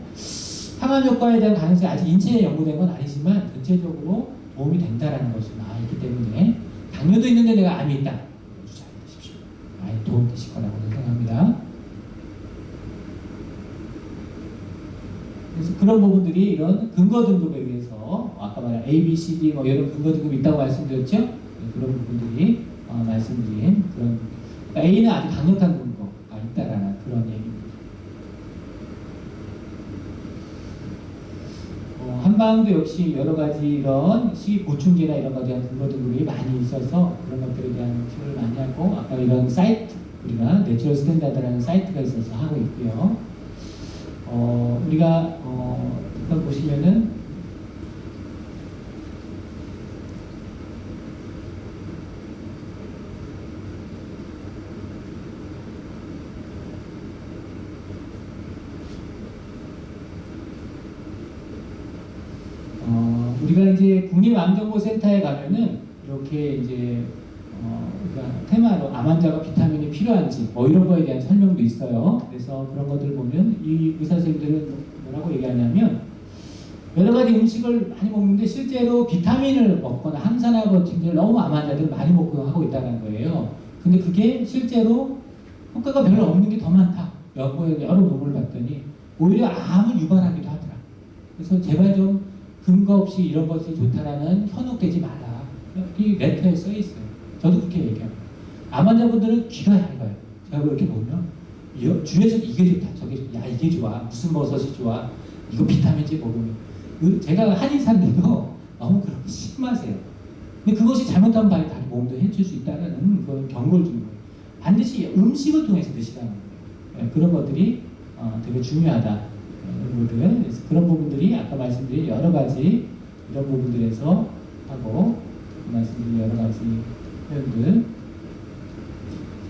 항암 효과에 대한 가능성이 아직 인체에 연구된 건 아니지만 전체적으로 도움이 된다라는 것이 나와 있기 때문에 당뇨도 있는데 내가 암이 있다. 잘 드십시오. 많이 도움되실 거라고 생각합니다. 그래서 그런 부분들이 이런 근거 등급에 의해서 아까 말한 A, B, C, D 뭐 이런 근거 등급이 있다고 말씀드렸죠? 네, 그런 부분들이 말씀드린 그런 그러니까 A는 아주 강력한 근거가 있다라는 그런 얘기입니다. 한방도 역시 여러 가지 이런 식이 보충제나 이런 것에 대한 근거 등급이 많이 있어서 그런 것들에 대한 표를 많이 하고 아까 이런 사이트 우리가 내추럴 스탠다드라는 사이트가 있어서 하고 있고요. 우리가 일단 보시면은 우리가 이제 국립암정보센터에 가면은 이렇게 이제 그러니까 테마로 암 환자가 비타민이 필요한지 뭐 이런 거에 대한 설명도 있어요. 그래서 그런 것들을 보면 이 의사 선생님들은 뭐라고 얘기하냐면 여러 가지 음식을 많이 먹는데 실제로 비타민을 먹거나 항산화 같은 너무 암 환자들은 많이 먹고 하고 있다는 거예요. 근데 그게 실제로 효과가 별로 없는 게 더 많다. 연구에 여러 논문을 봤더니 오히려 암을 유발하기도 하더라. 그래서 제발 좀 근거 없이 이런 것이 좋다라는 현혹되지 마라. 이 레터에 써 있어요. 저도 그렇게 얘기합니다. 암 환자분들은 귀가 얇아요. 제가 그렇게 보면 주위에서 이게 좋다, 저게 좋다, 야 이게 좋아, 무슨 버섯이 좋아, 이거 비타민지 먹으면 제가 한의사인데도 너무 그렇게 심하세요. 근데 그것이 잘못하면 다리 몸도 해칠 수 있다는 그런 경고를 주는 거예요. 반드시 음식을 통해서 드시라는 거예요. 네, 그런 것들이 되게 중요하다. 그래서 그런 부분들이 아까 말씀드린 여러 가지 이런 부분들에서 하고 말씀드린 여러 가지 표현들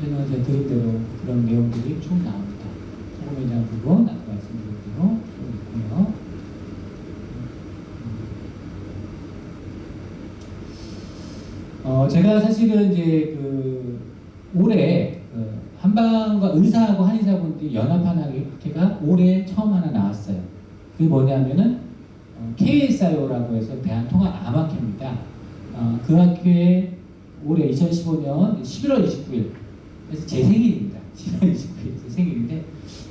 설명을 제가 드린 대로 그런 내용들이 쭉 나옵니다. 소금에 대한 부분 아까 말씀드린 대로 쭉 있고요. 제가 사실은 이제 올해 한방과 의사하고 한의사분들이 연합하는 학회가 올해 처음 하나 나왔어요. 그게 뭐냐면은 KSIO라고 해서 대한통합암학회입니다. 그 학회에 올해 2015년 11월 29일 그래서 제 생일입니다. 11월 29일 제 생일인데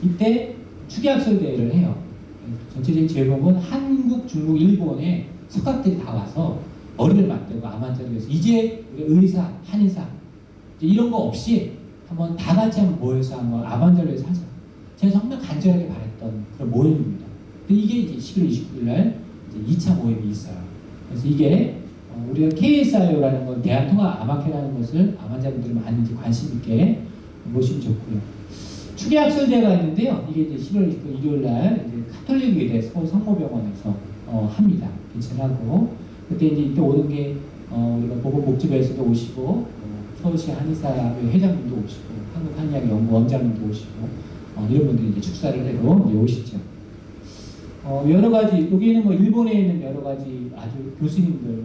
이때 추기학술 대회를 해요. 전체적인 제목은 한국, 중국, 일본의 석학들이 다 와서 머리를 맞대고 암 환자를 위해서 이제 우리 의사, 한의사 이런 거 없이 한번 다 같이 한번 모여서 한번 암 환자를 위해서 하자. 제가 정말 간절하게 바랬던 그런 모임입니다. 근데 이게 이제 11월 29일 날 이제 2차 모임이 있어요. 그래서 이게 우리가 KSIO라는 건 대한통합암학회라는 것을 암 환자분들이 많이 이제 관심 있게 보시면 좋고요. 추계학술대회가 있는데요. 이게 이제 11월 29일 일요일 날 이제 카톨릭 의대 서울 성모병원에서 합니다. 개최하고 그때 이제 오는 게 우리가 보건복지부에서도 오시고 서울시 한의사회 회장님도 오시고 한국한의학 연구 원장님도 오시고 이런 분들이 이제 축사를 해도 이제 오시죠. 여러 가지 여기는 뭐 일본에 있는 여러 가지 아주 교수님들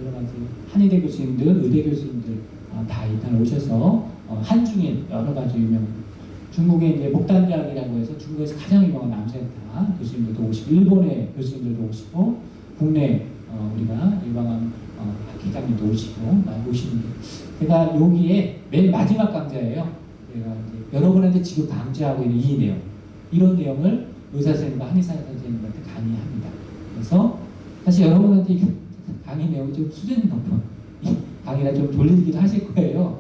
여러 가지 한의대 교수님들, 의대 교수님들 다 이날 오셔서 한중인 여러 가지 유명 중국의 이제 복단대학이라고 해서 중국에서 가장 유명한 암센터 교수님들도 오시고 일본의 교수님들도 오시고 국내 우리가 일방암 학회장님도 오시고 많이 오시는데 제가 여기에 맨 마지막 강좌예요. 제가 이제 여러분한테 지금 강좌하고 있는 이 내용 이런 내용을 의사 선생님과 한의사 선생님한테 강의합니다. 그래서 사실 여러분한테 강의 내용이 좀 수준이 높은 이 강의라 좀 졸리기도 하실 거예요.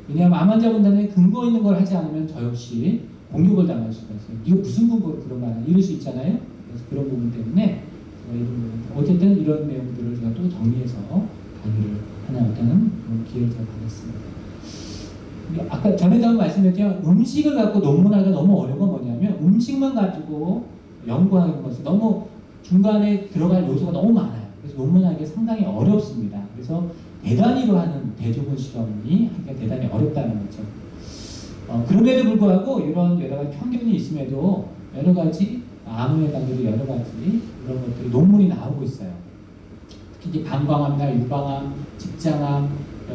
왜냐하면 암 환자분들은 근거 있는 걸 하지 않으면 저 역시 공격을 당할 수가 있어요. 이거 무슨 근거로 그런 말 이럴 수 있잖아요. 그래서 그런 부분 때문에 어쨌든 이런 내용들을 제가 또 정리해서 강의를 하나였다는 그런 기회를 제가 받았습니다. 아까 전에도 한번 말씀드렸지만 음식을 갖고 논문하기가 너무 어려운 건 뭐냐면 음식만 가지고 연구하는 것이 너무 중간에 들어갈 요소가 너무 많아요. 그래서 논문하기가 상당히 어렵습니다. 그래서 대단위로 하는 대조군 실험이 하기가 대단히 어렵다는 거죠. 그럼에도 불구하고 이런 여러 가지 편견이 있음에도 여러 가지 암에 관계도 여러 가지 이런 것들이 논문이 나오고 있어요. 특히 이제 방광암이나 유방암, 직장암,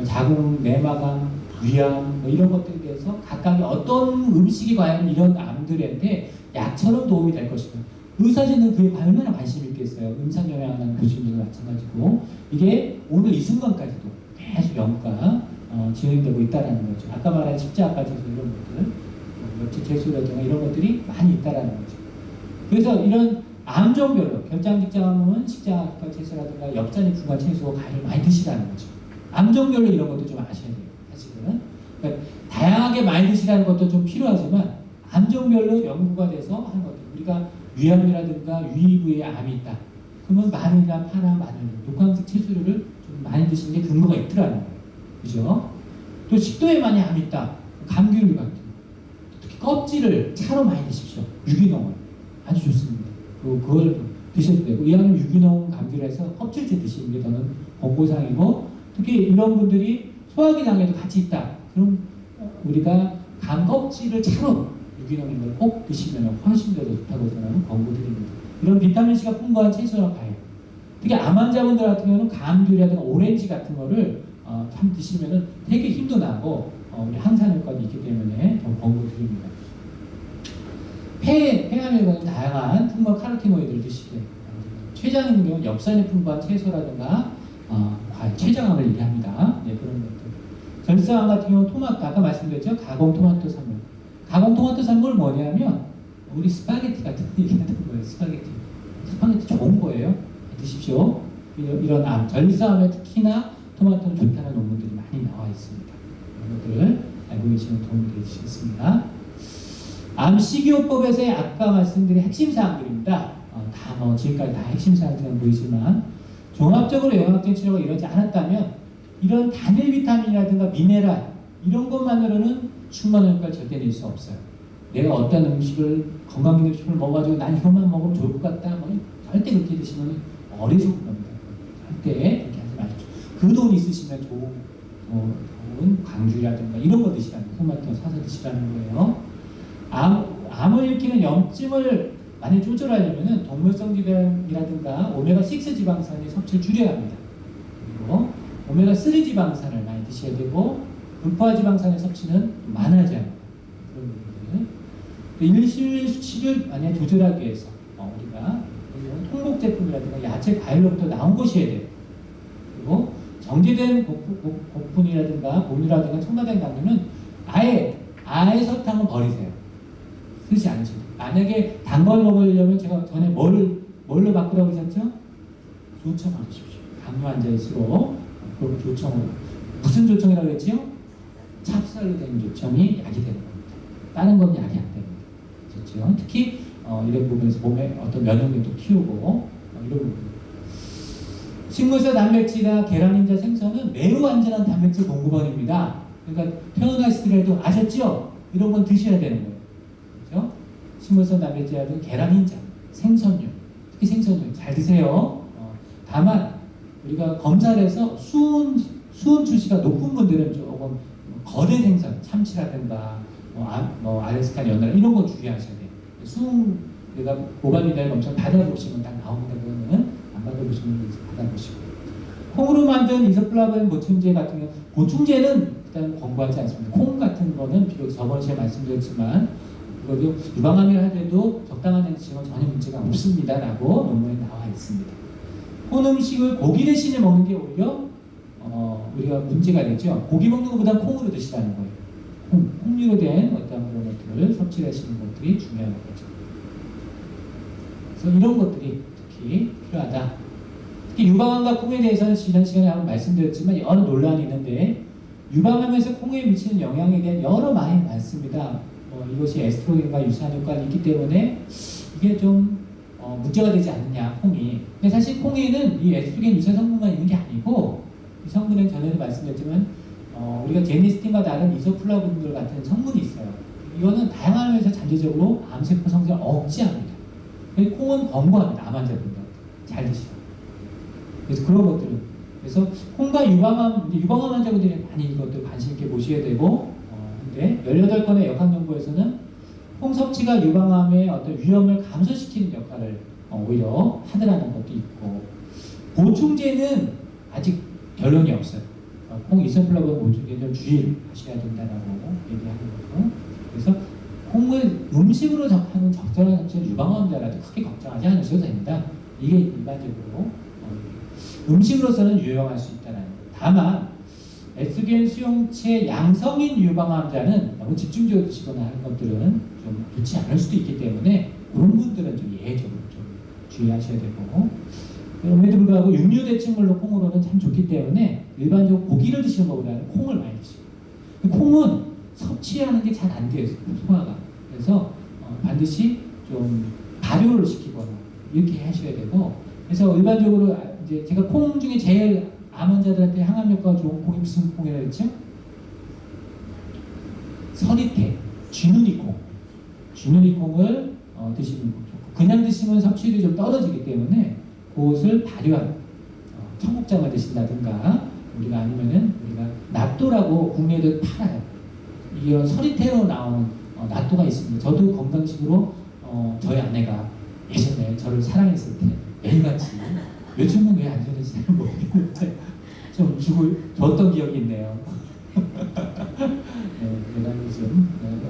자궁 내막암, 위암 뭐 이런 것들에 대해서 각각의 어떤 음식이 과연 이런 암들한테 약처럼 도움이 될 것인가. 의사진은 그에 얼마나 관심이 있겠어요. 음상영양학과는 교수님들도 마찬가지고 이게 오늘 이 순간까지도 계속 연구가 진행되고 있다는 거죠. 아까 말한 십자가 제소 이런 것들, 역지 제소라든가 이런 것들이 많이 있다는 거죠. 그래서 이런 암종별로 결장직장암은 식장학과 채소라든가 역장이 분간 채소 과일을 많이 드시라는 거죠. 암종별로 이런 것도 좀 아셔야 돼요. 사실은 그러니까 다양하게 많이 드시라는 것도 좀 필요하지만 암종별로 연구가 돼서 하는 것들 우리가 위암이라든가 위 부위에 암이 있다. 그러면 마늘이나 파나 마늘, 녹황색 채소류를 좀 많이 드시는 게 근거가 있더라는 거예요. 그죠? 또 식도에 많이 암이 있다. 감귤류 같은 거. 특히 껍질을 차로 많이 드십시오. 유기농을. 아주 좋습니다. 그걸 드셔도 되고 이왕이면 유기농 감귤에서 껍질째 드시는 게 저는 권고사항이고 특히 이런 분들이 소화기 장애도 같이 있다. 그럼 우리가 감 껍질을 차로 유기농인 걸 꼭 드시면 훨씬 더 좋다고 저는 권고드립니다. 이런 비타민C가 풍부한 채소나 과일 특히 암 환자분들 같은 경우는 감귤이라든가 오렌지 같은 거를 참 드시면 되게 힘도 나고 우리 항산 효과도 있기 때문에 좀 권고드립니다. 폐암에 관한 다양한 풍부한 카로티노이드를 드시게 췌장인 경우는 엽산이 풍부한 채소라든가 과일, 췌장암을 얘기합니다. 네, 그런 것들. 절사암 같은 경우는 토마토, 아까 말씀드렸죠? 가공 토마토 산물. 가공 토마토 산물은 뭐냐면 우리 스파게티 같은 거 얘기하는 거예요. 스파게티 좋은 거예요. 드십시오. 이런 암, 절사암에 특히나 토마토는 좋다는 논문들이 많이 나와 있습니다. 이런 것들을 알고 계시면 도움이 되시겠습니다. 암 식이요법에서의 아까 말씀드린 핵심 사항들입니다. 다 지금까지 다 핵심 사항들은 보이지만 종합적으로 영양학적인 치료가 이루어지지 않았다면 이런 단일 비타민이라든가 미네랄 이런 것만으로는 충분한 효과를 절대 낼 수 없어요. 내가 어떤 음식을 건강기능식품을 먹어가지고 난 이것만 먹으면 좋을 것 같다. 절대 그렇게 드시면 어리석은 겁니다. 절대 그렇게 하지 마십시오. 그 돈 있으시면 좋은 광주라든가 이런 거 드시라는 거예요. 토마토 사서 드시라는 거예요. 암을 일으키는 염증을 많이 조절하려면 동물성 지방이라든가 오메가6 지방산의 섭취를 줄여야 합니다. 그리고 오메가3 지방산을 많이 드셔야 되고 불포화 지방산의 섭취는 많아져야 합니다. 그런 부분들. 일실 수치를 만약 조절하기 위해서 우리가 통곡 제품이라든가 야채 과일로부터 나온 것이어야 돼요. 그리고 정제된 곡분이라든가 봄이라든가 첨가된 당류는 아예 설탕은 버리세요. 쓰지 않으셔도. 만약에 단 걸 먹으려면 제가 전에 뭘로 바꾸라고 하셨죠? 조청 하십시오. 당뇨 환자일수록 그럼 조청으로. 무슨 조청이라고 했지요? 찹쌀로 된 조청이 약이 되는 겁니다. 다른 건 약이 안 됩니다. 그렇죠? 특히 이런 부분에서 몸에 어떤 면역력도 키우고 이런 부분. 식물성 단백질이나 계란인자 생선은 매우 안전한 단백질 공급원입니다. 그러니까 태어나시더라도 아셨죠? 이런 건 드셔야 되는 거예요. 그렇죠? 식물성 단백질이라든가 계란인자, 생선류, 특히 생선류 잘 드세요. 다만 우리가 검사를 해서 수은 출시가 높은 분들은 조금 거대 생선, 참치라든가 알래스카 연어라 이런 거 주의하셔야 돼요. 수은 우리가 모발미달 검사 받아보시면 다 나옵니다. 그거는 안 받아보시면 받아보시고. 콩으로 만든 이소플라보인 보충제 같은 경우 보충제는 일단 권고하지 않습니다. 콩 같은 거는 비록 저번 시간에 말씀드렸지만 그것도 유방암이라 하더라도 적당한 양식은 전혀 문제가 없습니다라고 논문에 나와 있습니다. 콩 음식을 고기 대신에 먹는 게 오히려 우리가 문제가 되죠. 고기 먹는 것보다 콩으로 드시라는 거예요. 콩류로 된 어떤 그런 것들을 섭취하시는 것들이 중요한 거죠. 그래서 이런 것들이 특히 필요하다. 특히 유방암과 콩에 대해서는 지난 시간에 한번 말씀드렸지만 여러 논란이 있는데 유방암에서 콩에 미치는 영향에 대한 여러 말이 많습니다. 이것이 에스트로겐과 유사한 효과가 있기 때문에 이게 좀 문제가 되지 않느냐 콩이. 근데 사실 콩에는 이 에스트로겐 유사 성분만 있는 게 아니고 이 성분은 전에도 말씀드렸지만 우리가 제니스틴과 다른 이소플라본들 같은 성분이 있어요. 이거는 다양한 면에서 잠재적으로 암세포 성장을 억제합니다. 콩은 권고합니다. 암 환자분들 잘 드시라. 그래서 그런 것들은 그래서 콩과 유방암 환자분들이 많이 이것들 관심 있게 보셔야 되고 근데 18건의 역학연구에서는 콩 섭취가 유방암의 어떤 위험을 감소시키는 역할을 오히려 하더라는 것도 있고, 보충제는 아직 결론이 없어요. 콩 이소플라본 보충제 좀 주의하셔야 된다라고 얘기하는 거고, 그래서 콩을 음식으로 하는 적절한 섭취는 유방암자라도 크게 걱정하지 않으셔도 됩니다. 이게 일반적으로 음식으로서는 유용할 수 있다는. 다만 에스tro겐 수용체 양성인 유방암자는 너무 집중적으로 드시거나 하는 것들은 좀 좋지 않을 수도 있기 때문에 그런 분들은 좀 예외적으로 좀 주의하셔야 되고, 그럼에도 불구하고 육류 대체물로 콩으로는 참 좋기 때문에 일반적으로 고기를 드시는 것보다는 콩을 많이 드시고, 콩은 섭취하는 게 잘 안 돼요, 소화가. 그래서 반드시 좀 발효를 시키거나 이렇게 하셔야 되고, 그래서 일반적으로 이제 제가 콩 중에 제일 암 환자들한테 항암 효과가 좋은 콩이 무슨 콩이라고 했죠? 서리태, 쥐누니콩. 쥐누니콩을 드시면 좋고, 그냥 드시면 섭취율이 좀 떨어지기 때문에 그것을 발효한 청국장을 드신다든가, 우리가 아니면은 우리가 낫또라고 국내에도 팔아요. 이런 서리태로 나온 낫또가 있습니다. 저도 건강식으로 저희 아내가 예전에 저를 사랑했을 때 매일같이 요즘은 왜 안 되는지 잘 모르겠는데 좀 줬던 기억이 있네요. 내가 요즘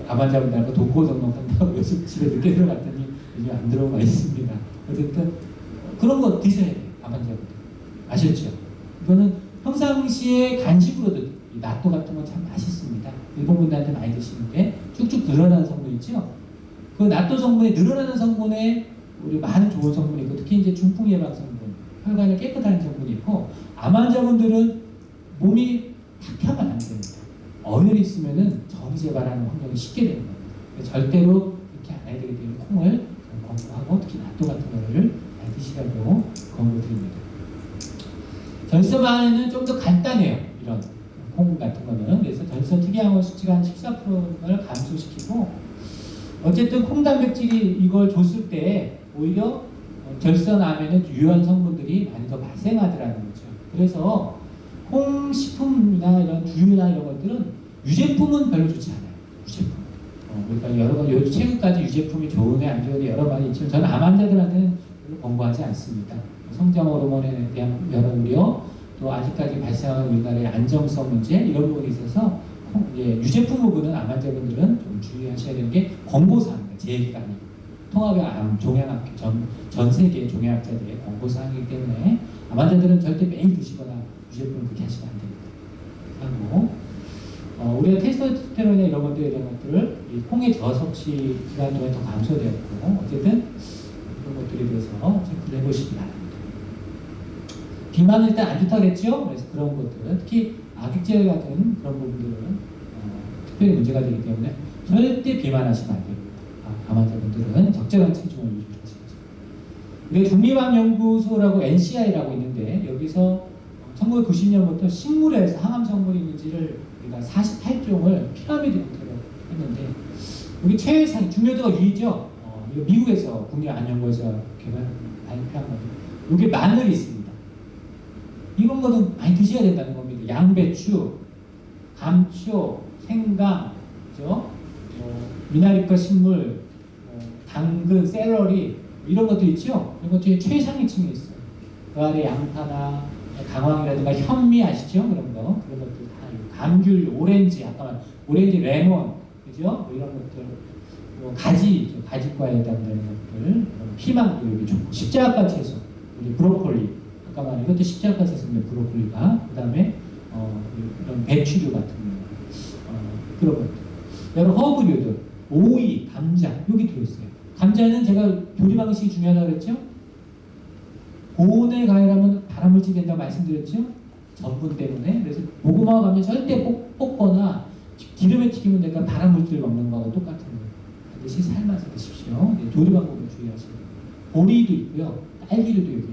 암환자분들하고 동고동락한다고 요즘 집에 늦게 들어갔더니 요즘 안 들어가 있습니다. 어쨌든 그런 거 드셔야 돼요. 암환자분들 아셨죠? 이거는 평상시에 간식으로도 이 낫또 같은 건 참 맛있습니다. 일본 분들한테 많이 드시는데 쭉쭉 늘어나는 성분 있죠? 그 낫또 성분에 늘어나는 성분에 우리 많은 좋은 성분이 있고, 특히 이제 중풍 예방 성분, 혈관을 깨끗하는 성분이 있고, 암 환자분들은 몸이 탁하면 안 됩니다. 어혈이 있으면은 정이 재발하는 환경이 쉽게 되는 겁니다. 절대로 그렇게 안 해야 되기 때문에 콩을 권고하고, 특히 낫또 같은 거를 많이 드시라고 권고드립니다. 절서반에는 좀 더 간단해요. 이런 콩 같은 거는. 그래서 절서 특이한 수치가 한 14%를 감소시키고, 어쨌든 콩 단백질이 이걸 줬을 때 오히려 절선암에는 유효한 성분들이 많이 더 발생하더라는 거죠. 그래서 콩 식품이나 이런 두유나 이런 것들은 유제품은 별로 좋지 않아요. 유제품. 그러니까 여러 가지 최근까지 유제품이 좋으네 안 좋으네 여러 가지 있지만, 저는 암 환자들한테는 별로 권고하지 않습니다. 성장 호르몬에 대한 여러 우려, 또 아직까지 발생하는 우리나라의 안정성 문제 이런 부분이 있어서 유제품 부분은 암 환자분들은 좀 주의하셔야 되는 게 권고사항입니다. 제1기관이 통합의 종양학회 전 세계 종양학자들의 권고사항이기 때문에 암 환자들은 절대 매일 드시거나 유제품을 그렇게 하시면 안 됩니다. 하고 우리가 테스토스테론이나 이런 것들을 이 콩의 저섭취 기간 동안 더 감소되었고, 어쨌든 그런 것들에 대해서 체크를 해보시기 바랍니다. 비만은 일단 안 좋다고 그랬죠? 그래서 그런 것들은 특히 악액제열 같은 그런 부분들은 특별히 문제가 되기 때문에 절대 비만하시면 안 됩니다. 암 환자분들은 적절한 체중을 유지하시죠. 우리 국립암연구소라고 NCI라고 있는데, 여기서 1990년부터 식물에서 항암 성분이 있는지를 우리가 48종을 피라미드 형태로 했는데, 여기 최상 중요도가 유이죠. 이거 미국에서 국립암연구소에서 발표한 겁니다. 여기 마늘이 있습니다. 이런 거는 많이 드셔야 된다는 겁니다. 양배추, 감초, 생강, 그죠? 미나리과 식물, 당근, 샐러리 이런 것도 있죠. 이런 것들이 최상위층에 있어요. 그 아래 양파나 강황이라든가 현미 아시죠? 그런 것들 다 감귤, 오렌지, 아까 말한 오렌지, 레몬, 그죠? 이런 것들, 가지과에 해당되는 것들, 피망도 여기 좋고, 십자가 채소, 우리 브로콜리. 아까 말한 이것도 십자가 채소인데 브로콜리가, 그 다음에 이런 배추류 같은 거, 그런 것들, 여러 허브류들, 오이, 감자 여기 들어있어요. 감자는 제가 조리 방식이 중요하다고 그랬죠? 고온에 가열하면 발암물질이 된다고 말씀드렸죠? 전분 때문에. 그래서 고구마와 감자 절대 볶거나 기름에 튀기면 내가 발암물질 먹는 거하고 똑같은 거예요. 반드시 삶아서 드십시오. 조리 방법을 주의하시고, 보리도 있고요, 딸기류도 여기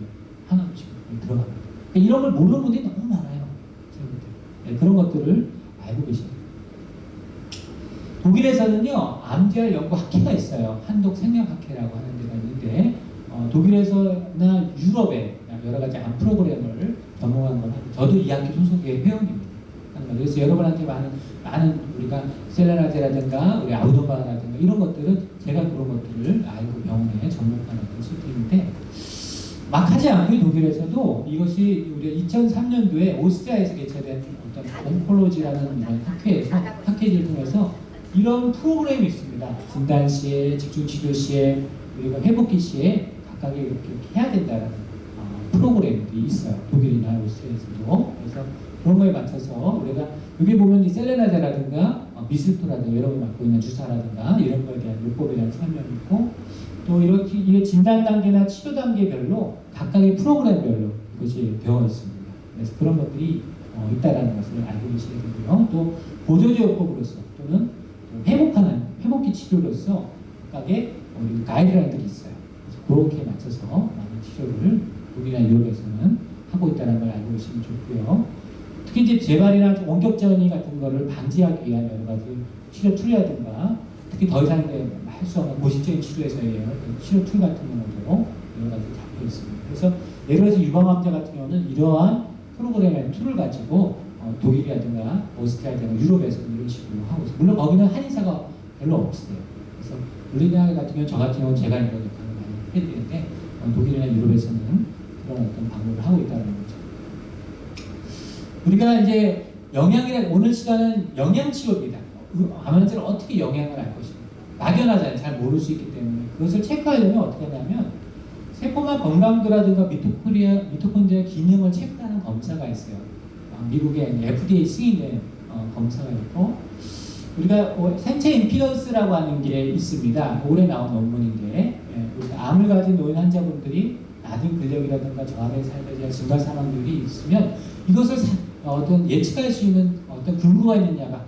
하나씩 들어갑니다. 그러니까 이런 걸 모르는 분들이 너무 많아요. 그런 것들을 알고 계십니다. 독일에서는요, 암제열 연구학회가 있어요. 한독 생명학회라고 하는 데가 있는데, 독일에서나 유럽에 여러 가지 암 프로그램을 전공한 걸 하고, 저도 이 학회 소속의 회원입니다. 하는 거죠. 그래서 여러분한테 많은 우리가 셀레나제라든가 우리 아우도바라든가 이런 것들은 제가 그런 것들을 알고 병원에 접목하는 시스템인데 막 하지 않고 독일에서도 이것이 우리 2003년도에 오스트리아에서 개최된 어떤 온콜로지라는 이런 학회를 통해서 이런 프로그램이 있습니다. 진단 시에, 집중 치료 시에, 그리고 회복기 시에 각각에 이렇게 해야 된다는 프로그램들이 있어요. 독일이나 오스트리아에서도. 그래서 그런 거에 맞춰서 우리가 여기 보면 이 셀레나제라든가 미스토라든가 여러분이 맡고 있는 주사라든가 이런 거에 대한 요법에 대한 설명이 있고 또 이렇게 진단 단계나 치료 단계별로 각각의 프로그램별로 이것이 되어 있습니다. 그래서 그런 것들이 있다라는 것을 알고 계셔야 되고요. 또 보조제요법으로서 또는 회복기 치료로서 각각의 우리 가이드라인들이 있어요. 그래서 그렇게 맞춰서 많은 치료를 독일이나 유럽에서는 하고 있다는 걸 알고 계시면 좋고요. 특히 이제 재발이나 원격전이 같은 거를 방지하기 위한 여러 가지 치료 툴이라든가 특히 더 이상 할 수 없는 고질적인 치료에서의 치료 툴 같은 경우도 여러 가지 잡혀 있습니다. 그래서 예를 들어서 유방암자 같은 경우는 이러한 프로그램의 툴을 가지고 독일이라든가 오스트리아라든가 유럽에서는 이런 식으로 하고 있어요. 물론 거기는 한의사가 별로 없어요. 그래서 우리나라 같은 경우는 저 같은 경우는 제가 이런 역할을 많이 해드리는데 독일이나 유럽에서는 그런 어떤 방법을 하고 있다는 거죠. 우리가 이제 오늘 시간은 영양치료입니다. 암 환자를 어떻게 영양을 할 것인가. 막연하잖아요. 잘 모를 수 있기 때문에. 그것을 체크하려면 어떻게 하냐면 세포만 건강도라든가 미토콘드리아 기능을 체크하는 검사가 있어요. 미국의 FDA 승인된 검사가 있고 우리가 생체 임피던스라고 하는 게 있습니다. 올해 나온 논문인데 암을 가진 노인 환자분들이 낮은 근력이라든가 저항의 삶에 증가 사망률이 있으면 이것을 어떤 예측할 수 있는 어떤 근거가 있느냐가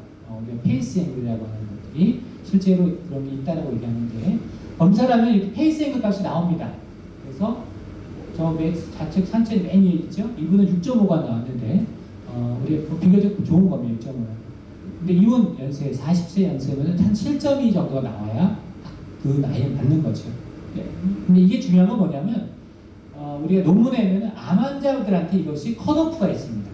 페이스 앵글이라고 하는 것들이 실제로 그런 게 있다고 얘기하는데 검사를 하면 이렇게 페이스 앵글 값이 나옵니다. 그래서 저 좌측 산체 맨 위에 있죠? 이분은 6.5가 나왔는데 우리 비교적 좋은 겁니다. 6.5. 근데 이분 연세 40세 연세면 한 7.2 정도가 나와야 그 나이에 맞는 거죠. 근데 이게 중요한 건 뭐냐면 우리가 논문에 보면 암 환자들한테 이것이 컷오프가 있습니다.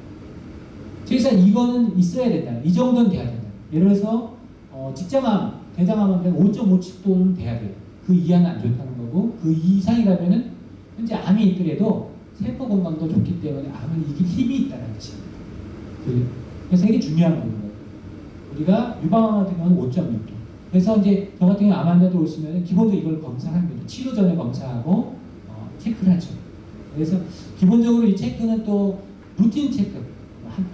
그래서 이거는 있어야 된다. 이 정도는 돼야 된다. 예를 들어서 직장암, 대장암한테는 5.5칙도는 돼야 돼요. 그 이하는 안 좋다는 거고 그 이상이라면은 현재 암이 있더라도 세포 건강도 좋기 때문에 암을 이길 힘이 있다는 뜻입니다. 그래서 이게 중요한 거예요. 우리가 유방암 같은 경우는 5.6도. 그래서 이제 저 같은 경우 암 환자들 오시면 기본적으로 이걸 검사합니다. 치료 전에 검사하고 체크를 하죠. 그래서 기본적으로 이 체크는 또 루틴 체크,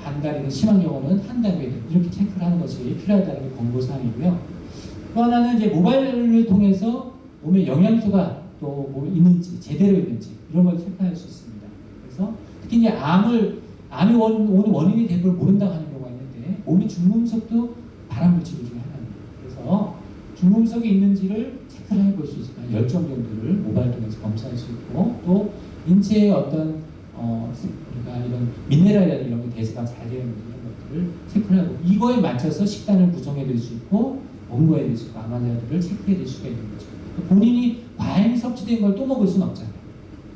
반 달이나 심한 경우는 한 달에 이렇게 체크를 하는 것이 필요하다는 게 권고사항이고요. 또 하나는 이제 모바일을 통해서 몸에 영양소가 또 뭐 있는지 제대로 있는지 이런 걸 체크할 수 있습니다. 그래서 특히 이제 암이 오는 원인이 된 걸 모른다고 하는 경우가 있는데 몸의 중금속도 발암물질 중에 하나입니다. 그래서 중금속이 있는지를 체크를 해볼 수 있습니다. 열정 정도를 모바일 통해서 검사할 수 있고 또 인체의 어떤 우리가 이런 미네랄이나 이런 게 대사가 잘 되어 있는 이런 것들을 체크를 하고 이거에 맞춰서 식단을 구성해 드릴 수 있고 원고해 드릴 수 있고 암 환자들을 체크해 드릴 수가 있는 거죠. 본인이 과잉 섭취된 걸 또 먹을 수는 없잖아요.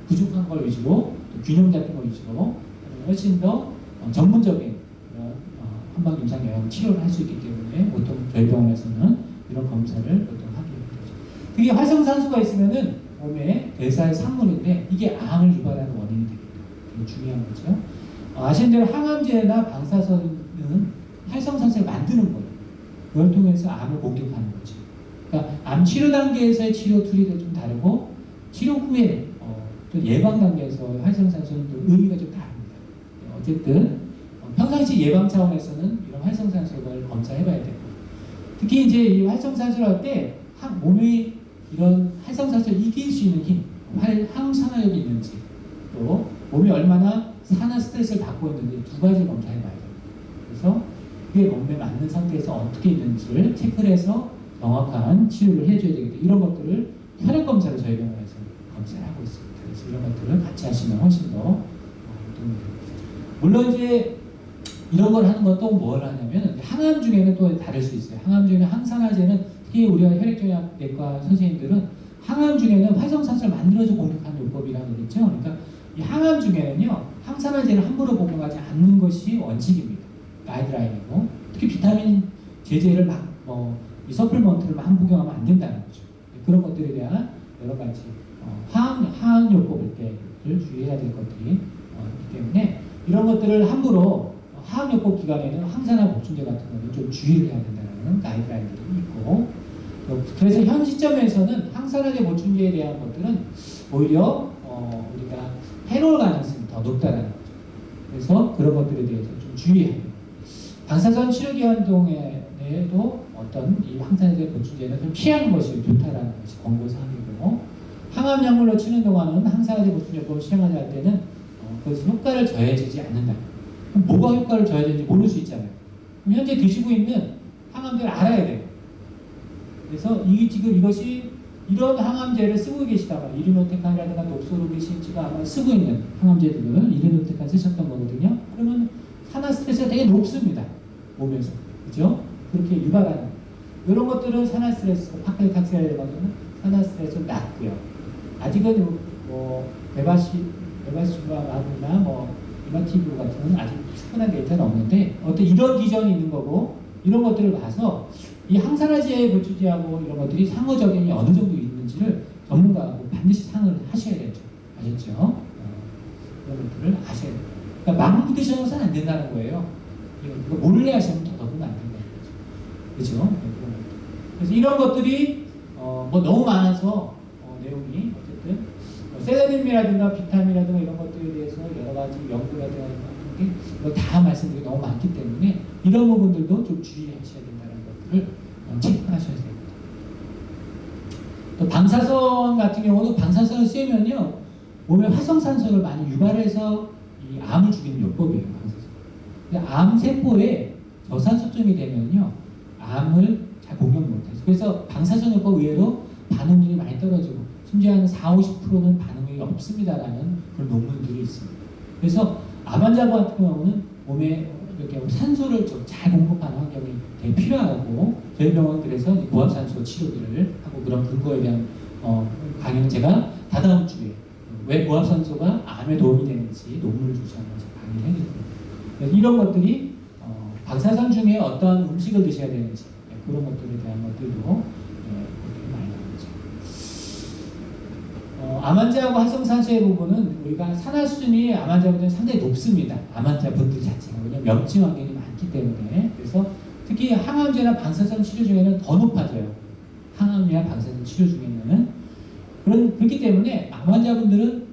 부족한 걸 위주로 또 균형 잡힌 걸 위주로 훨씬 더 전문적인 한방 임상 영양 치료를 할 수 있기 때문에 보통 저희 병원에서는 이런 검사를 보통 하게 되죠. 그게 활성산소가 있으면은 몸에 대사의 산물인데 이게 암을 유발하는 원인이 됩니다. 되게 중요한 거죠. 아시는 대로 항암제나 방사선은 활성산소를 만드는 거예요. 그걸 통해서 암을 공격하는 거죠. 그러니까 암 치료 단계에서의 치료 툴이 좀 다르고 치료 후에 또 예방 단계에서 활성산소는 또 의미가 좀 다릅니다. 어쨌든 평상시 예방 차원에서는 이런 활성산소를 검사해봐야 되고 특히 이제 이 활성산소를 할 때 몸이 이런 활성산소를 이길 수 있는 힘, 항산화력이 있는지 또 몸이 얼마나 산화 스트레스를 받고 있는지 두 가지 검사해봐야 돼요. 그래서 그게 몸에 맞는 상태에서 어떻게 있는지를 체크를 해서 정확한 치료를 해줘야 되기 때문에 이런 것들을 혈액 검사를 저희 병원에서 검사를 하고 있습니다. 그래서 이런 것들을 같이 하시면 훨씬 더 도움이 됩니다. 물론 이제 이런 걸 하는 건 또 뭘 하냐면 항암 중에는 또 다를 수 있어요. 항암 중에는 항산화제는 특히 우리가 혈액종양내과 선생님들은 항암 중에는 활성산소를 만들어서 공격하는 요법이라고 그랬죠. 그러니까 이 항암 중에는요 항산화제를 함부로 복용하지 않는 것이 원칙입니다. 가이드라인이고, 특히 비타민 제제를 이 서플먼트를 막 복용하면 안 된다는 거죠. 그런 것들에 대한 여러 가지 화학요법을 때를 주의해야 될 것들이 있기 때문에 이런 것들을 함부로 화학요법 기간에는 항산화 보충제 같은 거는 좀 주의를 해야 된다는 가이드라인들이 있고, 그래서 현 시점에서는 항산화제 보충제에 대한 것들은 오히려 우리가 해로울 가능성이 더 높다는 거죠. 그래서 그런 것들에 대해서 좀 주의해야 돼요. 방사선 치료기간 동에도 어떤 이 항산화제 보충제는 좀 피하는 것이 좋다라는 것이 권고사항이고, 항암약물로 치는 동안은 항산화제 보충제법을 시행하지 할 때는 그것이 효과를 저해지지 않는다. 그럼 뭐가 효과를 저해지는지 모를 수 있잖아요. 그럼 현재 드시고 있는 항암제를 알아야 돼요. 그래서 지금 이것이 이런 항암제를 쓰고 계시다가 이리노테칸이라든가 독소르비신치가 아마 쓰고 있는 항암제들은 이리노테칸 쓰셨던 거거든요. 그러면 산화 스트레스가 되게 높습니다. 몸에서. 그죠? 그렇게 유발하는. 이런 것들은 산화 스트레스, 파클리탁스라는 것은 산화 스트레스가 낮고요. 아직은 베바시바마브나 이마티브 같은 아직 충분한 데이터는 없는데 어떤 이런 기전이 있는 거고, 이런 것들을 봐서 이 항산화제 보충제하고 이런 것들이 상호작용이 어느 정도 있는지를 전문가하고 반드시 상의를 하셔야 되죠. 아셨죠? 그런 것들을 아셔야 돼요. 그러니까 막 드셔서는 안 된다는 거예요. 이거 몰래 하시면 더더욱 안 된다는 거죠. 그죠? 그래서 이런 것들이 너무 많아서 내용이 어쨌든 셀레늄이라든가 비타민이라든가 이런 것들에 대해서 여러 가지 연구라든가 이런 것들이 다 말씀드리기 너무 많기 때문에 이런 부분들도 좀 주의하셔야 된다는 것들을 체크하셔야 됩니다. 또 방사선 같은 경우는 방사선을 쐬면요 몸에 활성산소를 많이 유발해서 이 암을 죽이는 요법이에요. 방사선. 근데 암 세포에 저산소증이 되면요 암을 잘 공격 못해서, 그래서 방사선 요법 의외로 반응률이 많이 떨어지고 심지어 한 40~50%는 반응이 없습니다라는 그런 논문들이 있습니다. 그래서 암 환자 같은 경우는 몸에 이렇게 산소를 좀 잘 공급하는 환경이 되게 필요하고, 저희 병원 그래서 고압산소 치료기를 하고 그런 근거에 대한 강의는 제가 다다음 주에 왜 고압산소가 암에 도움이 되는지 논문을 주시면서 강의를 해드립니다. 이런 것들이 방사선 중에 어떤 음식을 드셔야 되는지 그런 것들에 대한 것들도 많이 나오죠. 암 환자하고 활성산소의 부분은 우리가 산화 수준이 암 환자분들은 상당히 높습니다. 암 환자분들 자체가. 왜냐하면 염증 환경이 많기 때문에. 그래서 특히 항암제나 방사선 치료 중에는 더 높아져요. 항암이나 방사선 치료 중에는. 그렇기 때문에 암 환자분들은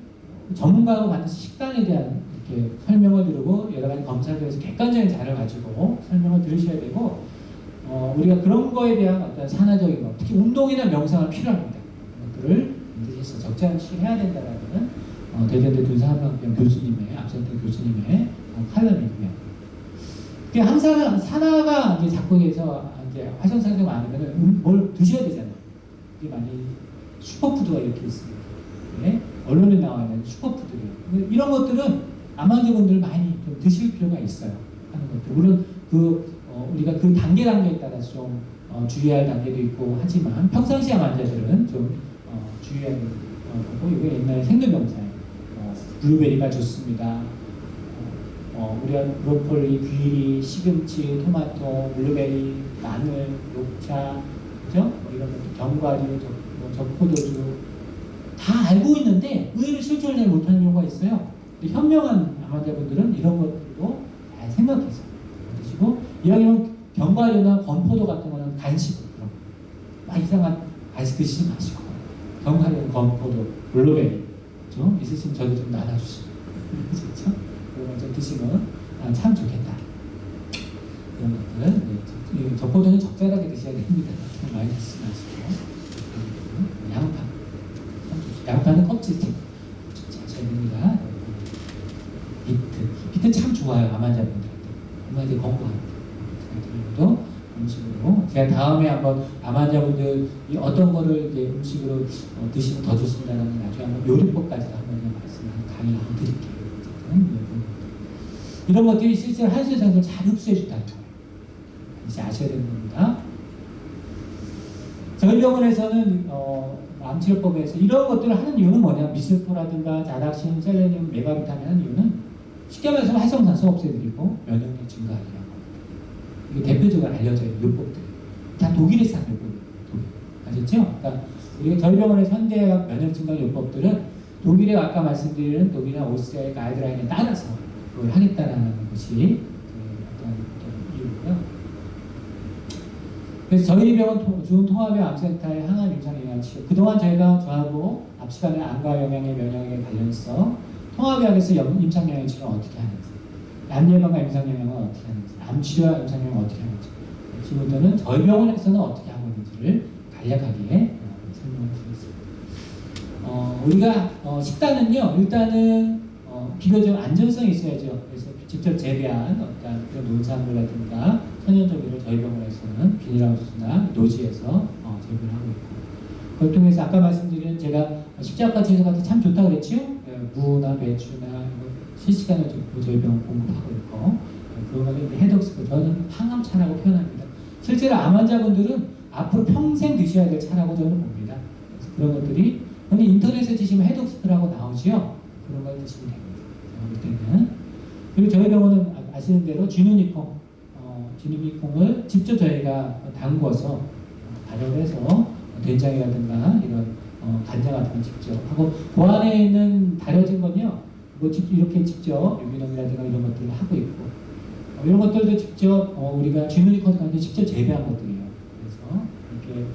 전문가하고 반드시 식단에 대한 이렇게 설명을 들고 여러 가지 검사를 해서 객관적인 자료를 가지고 설명을 들으셔야 되고, 우리가 그런 거에 대한 어떤 산화적인 것, 특히 운동이나 명상은 필요합니다. 그것들을 반드시 적절한 치료해야 된다라는 대전대 군사한방병 교수님의 앞선대 교수님의 칼럼이고요. 항상 산화가 이제 작동해서 이제 활성산소가 많으면 뭘 드셔야 되잖아요. 이게 많이 슈퍼푸드가 이렇게 있습니다. 네? 언론에 나와 있는 슈퍼푸드예요. 이런 것들은 암 환자분들 많이 좀 드실 필요가 있어요. 하는 것들. 물론 우리가 그 단계에 따라서 좀 주의할 단계도 있고 하지만 평상시 암 환자들은 좀 주의해야 되는 거고, 이거 옛날에 생존병사예요. 블루베리가 좋습니다. 우리가 브로콜리, 귀리, 시금치, 토마토, 블루베리, 마늘, 녹차, 그죠? 이런 것들, 견과류, 적포도주 다 알고 있는데 의외로 실천을 잘 못하는 경우가 있어요. 근데 현명한 암 환자분들은 이런 것들도 잘 생각해서 드시고, 이왕이면 견과류나 건포도 같은 거는 간식으로 막 이상한 간식 드시지 마시고 견과류, 건포도, 블루베리 좀 있으시면 저도 좀 나눠주시고 그렇죠? 그런 걸 좀 드시면 참 좋겠다. 이런 것들. 네. 적포도는 적절하게 드셔야 됩니다. 많이 드시지 마시고. 양파. 양파는 껍질째 드셔야 됩니다. 비트 참 좋아요. 암 환자분들한테. 엄마한테 건강합니다. 또 음식으로 제가 다음에 한번 암 환자분들이 어떤 거를 이제 음식으로 드시면 더 좋습니다라는 나중에 한번 요리법까지도 한번 강의를 한번 드릴게요. 이런 것들이 실제로 활성산소를 잘 흡수해 준다는 거예요. 이제 아셔야 되는 겁니다. 저희 병원에서는 암치료법에서 이런 것들을 하는 이유는 뭐냐, 미스토라든가 자닥신, 셀레늄, 메가비타민 하는 이유는 쉽게 말해서 활성산소 없애드리고 면역력 증가하려고. 전문적으로 알려져요. 요법들. 다 독일에서 한 요법이에요. 아셨죠? 그러니까 우리가 저희 병원의 현대의학 면역증강 요법들은 독일의 아까 말씀드린 독일이나 오스트리아의 가이드라인에 따라서 그걸 하겠다라는 것이 어떤 이유고요. 그래서 저희 병원 중통합의 암센터의 항암 임상 영양 치료 그동안 저하고 앞 시간에 암과 영양의 면역에 관련해서 통합의학에서 임상 영양 치료는 어떻게 하는지, 암 예방과 임상 영양은 어떻게 하는지, 암 치료와 임상 영양은 어떻게 하는지, 지금부터는 저희 병원에서는 어떻게 하고 있는지를 간략하게 설명을 드리겠습니다. 우리가 식단은요, 일단은 비교적 안전성이 있어야죠. 그래서 직접 재배한 어떤 그런 농산물이라든가 천연조미를 저희 병원에서는 비닐하우스나 노지에서 재배를 하고 있고, 그걸 통해서 아까 말씀드린 제가 십자가 채소가 참 좋다고 그랬죠? 무나 배추나 실시간으로 저희 병원 공급하고 있고, 그거는 해독스프, 저는 항암차라고 표현합니다. 실제로 암 환자분들은 앞으로 평생 드셔야 될 차라고 저는 봅니다. 그래서 그런 것들이 근데 인터넷에 치시면 해독스프라고 나오죠? 그런 걸 드시면 됩니다. 제가 볼 때는. 그리고 저희 병원은 아시는 대로 쥐누니콩을 직접 저희가 담궈서 발효를 해서 된장이라든가 이런 간장 같은 거 직접 하고, 그 안에 있는 다려진 건요, 뭐 이렇게 직접 유기농이라든가 이런 것들을 하고 있고, 이런 것들도 직접 우리가 쥐누니콩을 직접 재배한 것들이에요. 그래서 이렇게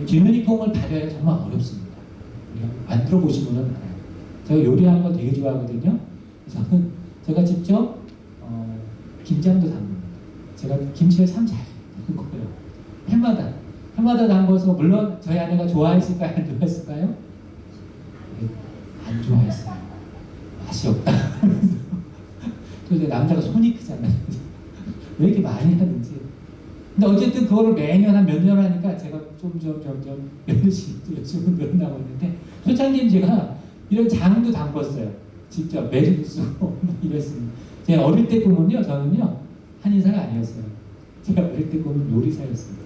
쥐누니콩을 발효하기가 정말 어렵습니다. 만들어 보신 분은 알아요. 제가 요리하는 거 되게 좋아하거든요. 그래서 제가 직접 김장도 담깁니다. 제가 김치를 참 잘 담궈요. 해마다 담궈서, 물론 저희 아내가 좋아했을까요? 안 좋아했을까요? 네, 안 좋아했어요. 맛이 없다. 또 이제 남자가 손이 크잖아요. 왜 이렇게 많이 하는지. 근데 어쨌든 그거를 매년 한 몇 년 하니까 제가 점점 열심히 늘어나고 있는데, 소장님 제가 이런 장도 담궜어요. 직접 매주도 쓰고 이랬습니다. 제가 어릴 때 꿈은요, 저는요 한의사가 아니었어요. 제가 어릴 때 꿈은 요리사였습니다.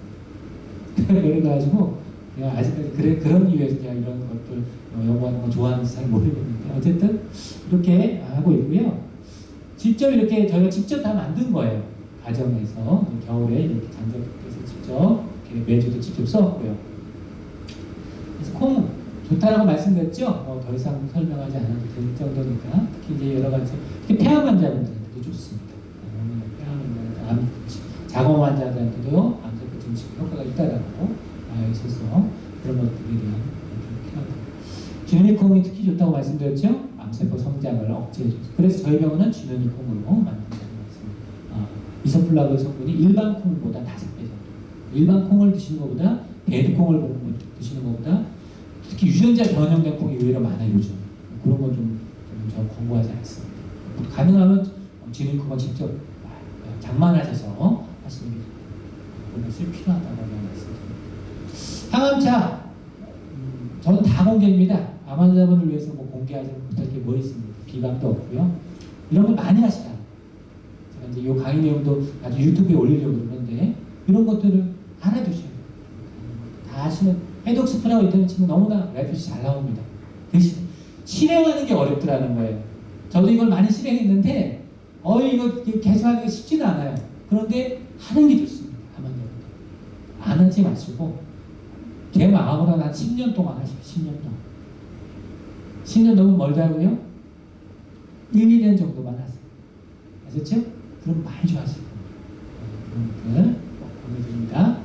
그래가지고 제가 아직까지 그런 이유에서 제가 이런 것들 연구하는 거 좋아하는지 잘 모르겠는데, 어쨌든 이렇게 하고 있고요. 직접 이렇게 저희가 직접 다 만든 거예요. 가정에서 겨울에 이렇게 장작에서 직접 이렇게 매주도 직접 써왔고요. 그래서 콩 좋다라고 말씀드렸죠. 더 이상 설명하지 않아도 될 정도니까. 특히 이제 여러 가지 특히 폐암 환자분들한테도 좋습니다. 폐암 환자들, 자궁 환자들한테도 암세포 증식 효과가 있다라고 있어서 그런 것들에 대한 쥐누니콩이 특히 좋다고 말씀드렸죠. 암세포 성장을 억제해줘서. 그래서 저희 병원은 쥐누니콩으로 만든다고 했습니다. 이소플라보 성분이 일반 콩보다 5배 정도. 일반 콩을 드시는 것보다, 배드콩을 드시는 것보다 특히 유전자 변형된 콩이 의외로 많아요, 요즘. 그런 건 좀 권고하지 않습니다. 가능하면 쥐누니콩을 직접 장만하셔서 하시는 게 그것이 필요하다고 말씀드립니다. 항암차, 저는 다 공개입니다. 암 환자분을 위해서 뭐 공개하지 못할 게 뭐 있습니까? 비방도 없고요. 이런 걸 많이 하시라. 제가 이제 이 강의 내용도 아주 유튜브에 올리려고 그러는데, 이런 것들을 알아두셔야 돼요. 다 아시는 해독스프라고 있다는 친구 너무나 레프시 잘 나옵니다. 대신 실행하는 게 어렵더라는 거예요. 저도 이걸 많이 실행했는데 이거 개선하기가 쉽지는 않아요. 그런데 하는 게 좋습니다. 안 하지 마시고 제 마음으로 한 10년 동안 하십시오. 10년 동안. 10년 너무 멀다고요? 1, 2년 정도만 하세요. 아셨죠? 그럼 많이 좋아하실 겁니다. 그런 것들 꼭 보내드립니다.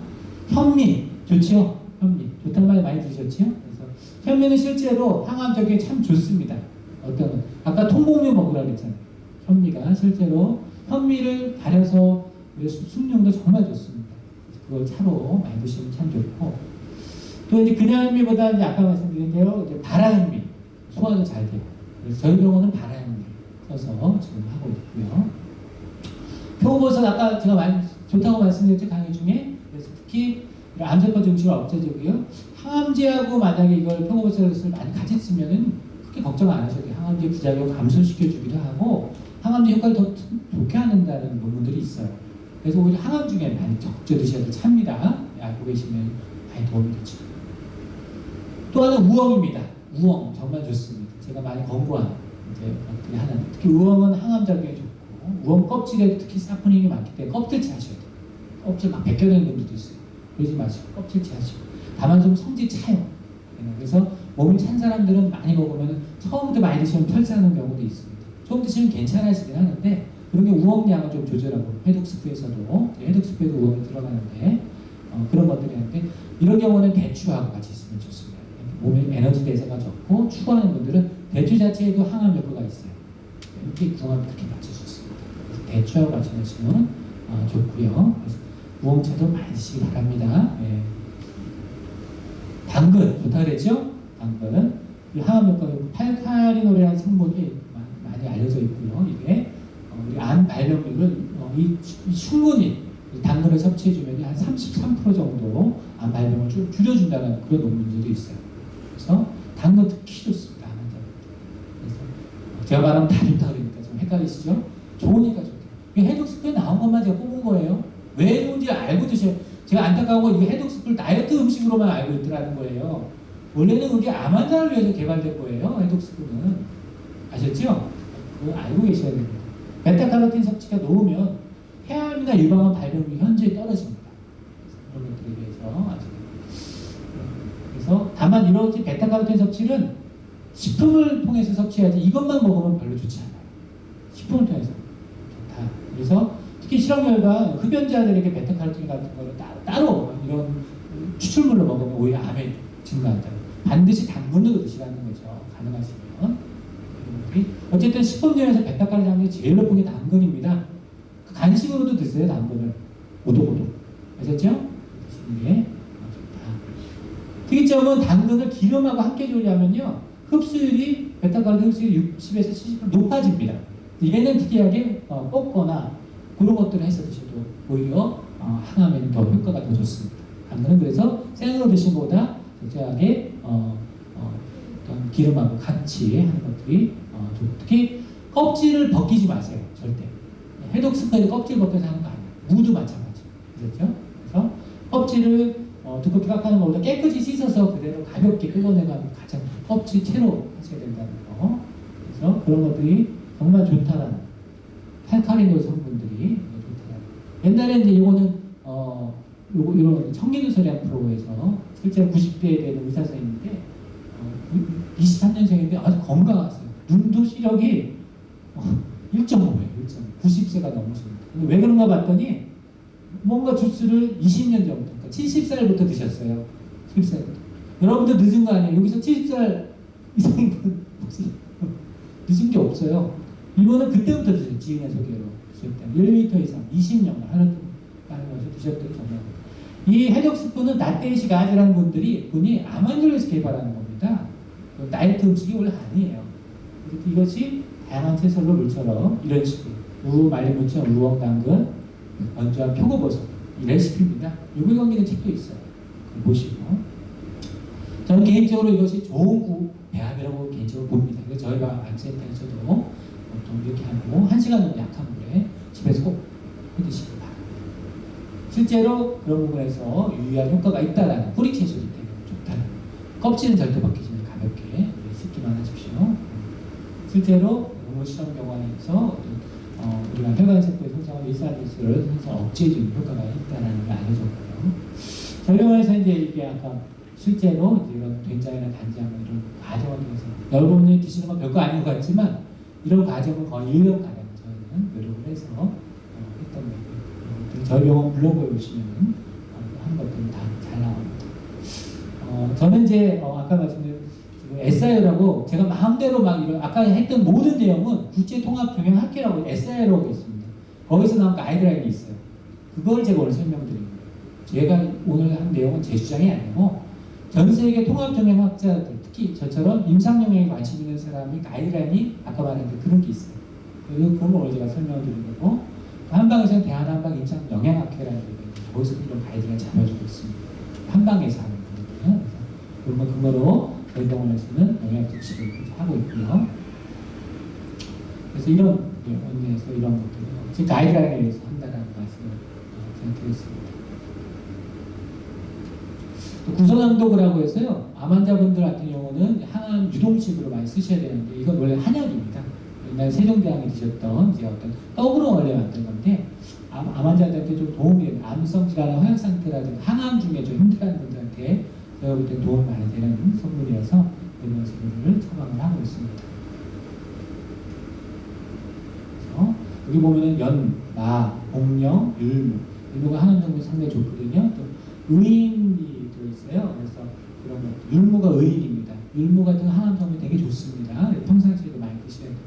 현미 좋죠? 현미 좋다는 말 많이 들으셨죠? 그래서 현미는 실제로 항암적에 참 좋습니다. 어떤 건 아까 통곡류 먹으라고 그랬잖아요. 현미가 실제로 현미를 달여서 숙련도 정말 좋습니다. 그걸 차로 많이 드시면 참 좋고, 또 이제 그냥 현미보다 이제 아까 말씀드린 대로 이제 바라현미 소화도 잘 되고, 그래서 저희 병원은 바라현미 써서 지금 하고 있고요. 표고버섯 아까 제가 많이 좋다고 말씀드렸죠, 강의 중에. 그래서 특히 암세포 증식을 억제되고요. 항암제하고 만약에 이걸 표고버섯을 많이 같이 쓰면은 크게 걱정 안 하셔도 돼요. 항암제 부작용 감소시켜주기도 하고 항암제 효과를 더 좋게 하는다는 논문들이 있어요. 그래서 오히려 항암 중에 많이 적셔 드셔도 찹니다. 알고 계시면 많이 도움이 되죠. 또 하나는 우엉입니다. 우엉 정말 좋습니다. 제가 많이 권고하는 것들이 하나인데, 특히 우엉은 항암작용에 좋고, 우엉 껍질에도 특히 사포닌이 많기 때문에 껍질째 하셔야 돼요. 껍질 막 벗겨내는 분들도 있어요. 그러지 마시고 껍질 채하시고. 다만 좀 성질 차요. 그래서 몸이 찬 사람들은 많이 먹으면 처음부터 많이 드시면 펼치는 경우도 있습니다. 처음 드시면 괜찮아지긴 하는데 그런 게 우엉량을 좀 조절하고 해독스프에서도 해독스프에도 우엉이 들어가는데 그런 것들이 있는데 이런 경우는 대추하고 같이 있으면 좋습니다. 몸에 에너지 대사가 적고 추구하는 분들은 대추 자체에도 항암 효과가 있어요. 이렇게 궁합 그렇게 맞출 수 있습니다. 대추하고 같이 드시면 좋고요. 그래서 우엉차도 많이 드시기 바랍니다. 예. 당근 좋다 그랬죠? 당근 이 항암 효과 팔카리놀이라는 성분이 많이 알려져 있고요. 이게 우리 암 발병률은 이 충분히 당근을 섭취해주면 한 33% 정도 암 발병을 좀 줄여준다는 그런 논문들도 있어요. 그래서 당근 특히 좋습니다. 그래서 제가 말하면 다 좋다 그러니까 좀 헷갈리시죠? 좋으니까 좋다. 해독스프에 나온 것만 제가 뽑은 거예요. 왜 좋은지 알고 드셔요. 제가 안타까운 건 이게 해독스프를 다이어트 음식으로만 알고 있더라는 거예요. 원래는 그게 암 환자를 위해서 개발된 거예요. 해독스프는. 아셨죠? 그거 알고 계셔야 됩니다. 베타카로틴 섭취가 높으면 폐암이나 유방암 발병률이 현저히 떨어집니다. 그런 것들에 대해서 아직. 그래서 다만 이렇게 베타카로틴 섭취는 식품을 통해서 섭취해야지 이것만 먹으면 별로 좋지 않아요. 식품을 통해서 좋다. 그래서 특히 실험 결과 흡연자들에게 베타카로틴 같은 거를 따로 이런 추출물로 먹으면 오히려 암에 증가한다. 반드시 당분으로 드시라는 거죠. 가능하시면. 어쨌든 식품 중에서 베타카로틴 함량이 제일 높은 게 당근입니다. 간식으로도 드세요. 당근을 오독오독. 아셨죠? 드시는 게 좋다. 특이점은 당근을 기름하고 함께 조리하면요 흡수율이 베타카로틴 흡수율이 60에서 70% 높아집니다. 얘는 특이하게 볶거나 그런 것들을 해서 드셔도 오히려 항암에는 더 효과가 더 좋습니다. 당근은 그래서 생으로 드신 것보다 적절하게 어떤 기름하고 같이 하는 것들이 특히 껍질을 벗기지 마세요. 절대. 해독스프에도 껍질 벗겨서 하는 거 아니에요. 무도 마찬가지. 그렇죠? 그래서 껍질을 두껍게 깎아는 것보다 깨끗이 씻어서 그대로 가볍게 끄어내가면 가장 껍질 채로 하셔야 된다는 거. 그래서 그런 것들이 정말 좋다라는 팔카리놀 성분들이 좋다라는. 옛날에 이제 이거는 이런 청기누설이라는 프로에서 실제로 90대에 되는 의사 선생님인데 23년생인데 아주 건강하세요. 눈도 시력이 1.5예요. 90세가 넘으십니다. 왜 그런가 봤더니 뭔가 주스를 20년 전부터, 그러니까 70살부터 드셨어요. 70살부터. 여러분도 늦은 거 아니에요? 여기서 70살 이상인 분 혹시 늦은 게 없어요. 이거는 그때부터 드셨어요. 지인의 소개로 드셨다. 1리터 이상 20년 하루 다는 것을 드셨던 정말. 이 해독스프는 나테이시 가즈라는 분이 암 환자를 위해서 개발하는 겁니다. 다이어트 음식이 원래 아니에요. 이것이 다양한 채소로 물처럼 이런 식으로 말린 무쳐, 우엉, 당근, 건조한 표고버섯 이 레시피입니다. 요구에 관계된 책도 있어요. 그걸 보시고 저는 개인적으로 이것이 좋은 배합이라고 개인적으로 봅니다. 그래서 저희가 암센터에서도 보통 이렇게 하고 1시간 정도 약한 물에 집에서 꼭 해드시기 바랍니다. 실제로 그런 부분에서 유의한 효과가 있다라는 뿌리채소이기 때문에 좋다는 껍질은 절대 벗기지 않고 가볍게 씻기만 하십시오. 실제로 실험 경험에서 우리가 혈관세포의 성장을 일산화질소를 억제해주는 효과가 있다는 게 알려졌고요. 저희 병원에서 이제 이게 아까 실제로 이제 이런 된장이나 단장 이런 과정을 통해서 여러분이 드시는 건 별거 아닌 것 같지만 이런 과정을 거의 1년 가량 저희는 노력을 해서 했던 거고요. 저희 병원 블로그에 보시면 하는 것들은 다 잘 나옵니다. 저는 이제 아까 말씀드린 SIO라고 제가 마음대로 막 이런 아까 했던 모든 내용은 국제통합경영학회라고 SIO라고 있습니다. 거기서 나온 가이드라인이 있어요. 그걸 제가 오늘 설명드립니다. 제가 오늘 한 내용은 제 주장이 아니고 전 세계 통합경영학자들 특히 저처럼 임상영양에 관심 있는 사람이 가이드라인이 아까 말한 그런 게 있어요. 그런 걸 오늘 제가 설명을 드린 거고 한방에서는 대한한방 임상영양학회라는 게 있는데 거기서 이런 가이드라인 잡아주고 있습니다. 한방에서 하는 거거든요. 그런 거 근거로 저희 병원에서는 영양적 치료를 하고 있고요. 그래서 이런 원리에서 이런 것들을 지금 가이드라인에 의해서 한다는 말씀을 제가 드렸습니다. 또 구선암독이라고 해서요. 암 환자분들 같은 경우는 항암 유동식으로 많이 쓰셔야 되는데 이건 원래 한약입니다. 옛날 세종대왕이 드셨던 이제 어떤 떡으로 원래 만든 건데 암 환자들한테 좀 도움이 되는 암성 질환의 허약 상태라든가 항암 중에 좀 힘들어하는 분들한테 제가 볼 때 도움이 많이 되는 성분이어서 레몬스를 처방을 하고 있습니다. 그래서 여기 보면은 연, 마, 복령, 율무 율무가 항암 성분이 상당히 좋거든요. 또 의인이 들어있어요. 그래서 이런 거 율무가 의인입니다. 율무 같은 항암 성분이 되게 좋습니다. 평상시에도 많이 드셔야 돼요.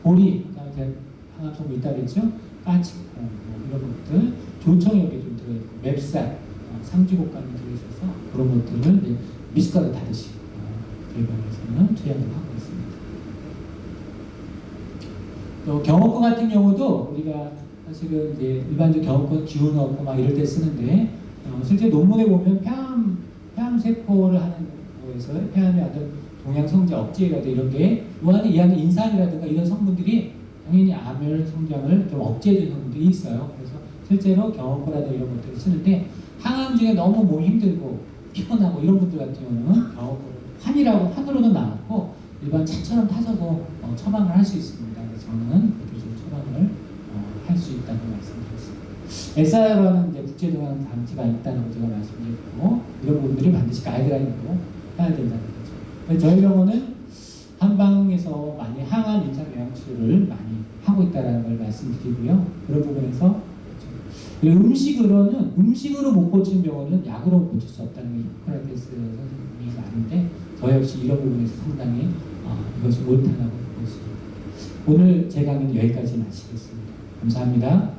보리, 아까 제가 항암 성분 있다고 했죠. 까치콩 이런 것들, 조청이 여기 좀 들어있고 맵쌀, 상주곡감이 들어있어서 그런 것들을 이제 미숫가루 다듯이 저희 병원에서는 투약을 하고 있습니다. 또 경호권 같은 경우도 우리가 사실은 이제 일반적 경호권 기운 없고 막 이럴 때 쓰는데 실제 논문에 보면 폐암 세포를 하는 거에서 폐암의 어떤 동양 성자 억제라든가 이런 게 이 안에 이 안에 인산이라든가 이런 성분들이 당연히 암을 성장을 좀 억제해주는 성분들이 있어요. 그래서 실제로 경호권이라든가 이런 것들을 쓰는데 항암 중에 너무 몸이 힘들고 피곤하고 이런 분들 같은 경우는 경호권을 환으로도 나왔고 일반 차처럼 타서도 처방을 할 수 있습니다. 그래서 저는 그렇게 좀 처방을 할 수 있다고 말씀드렸습니다. SIR라는 이제 국제동양 장치가 있다는 걸 제가 말씀드렸고 이런 부분들이 반드시 가이드라인으로 해야 된다는 거죠. 저희 병원은 한방에서 많이 항암 임상 요양 치료를 많이 하고 있다는 걸 말씀드리고요. 그런 부분에서 음식으로 못 고치는 병원은 약으로 못 고칠 수 없다는 게 히포크라테스 선생님이 말인데 저 역시 이런 부분에서 상당히 이것이 옳다라고 보고 있습니다. 오늘 제 강의는 여기까지 마치겠습니다. 감사합니다.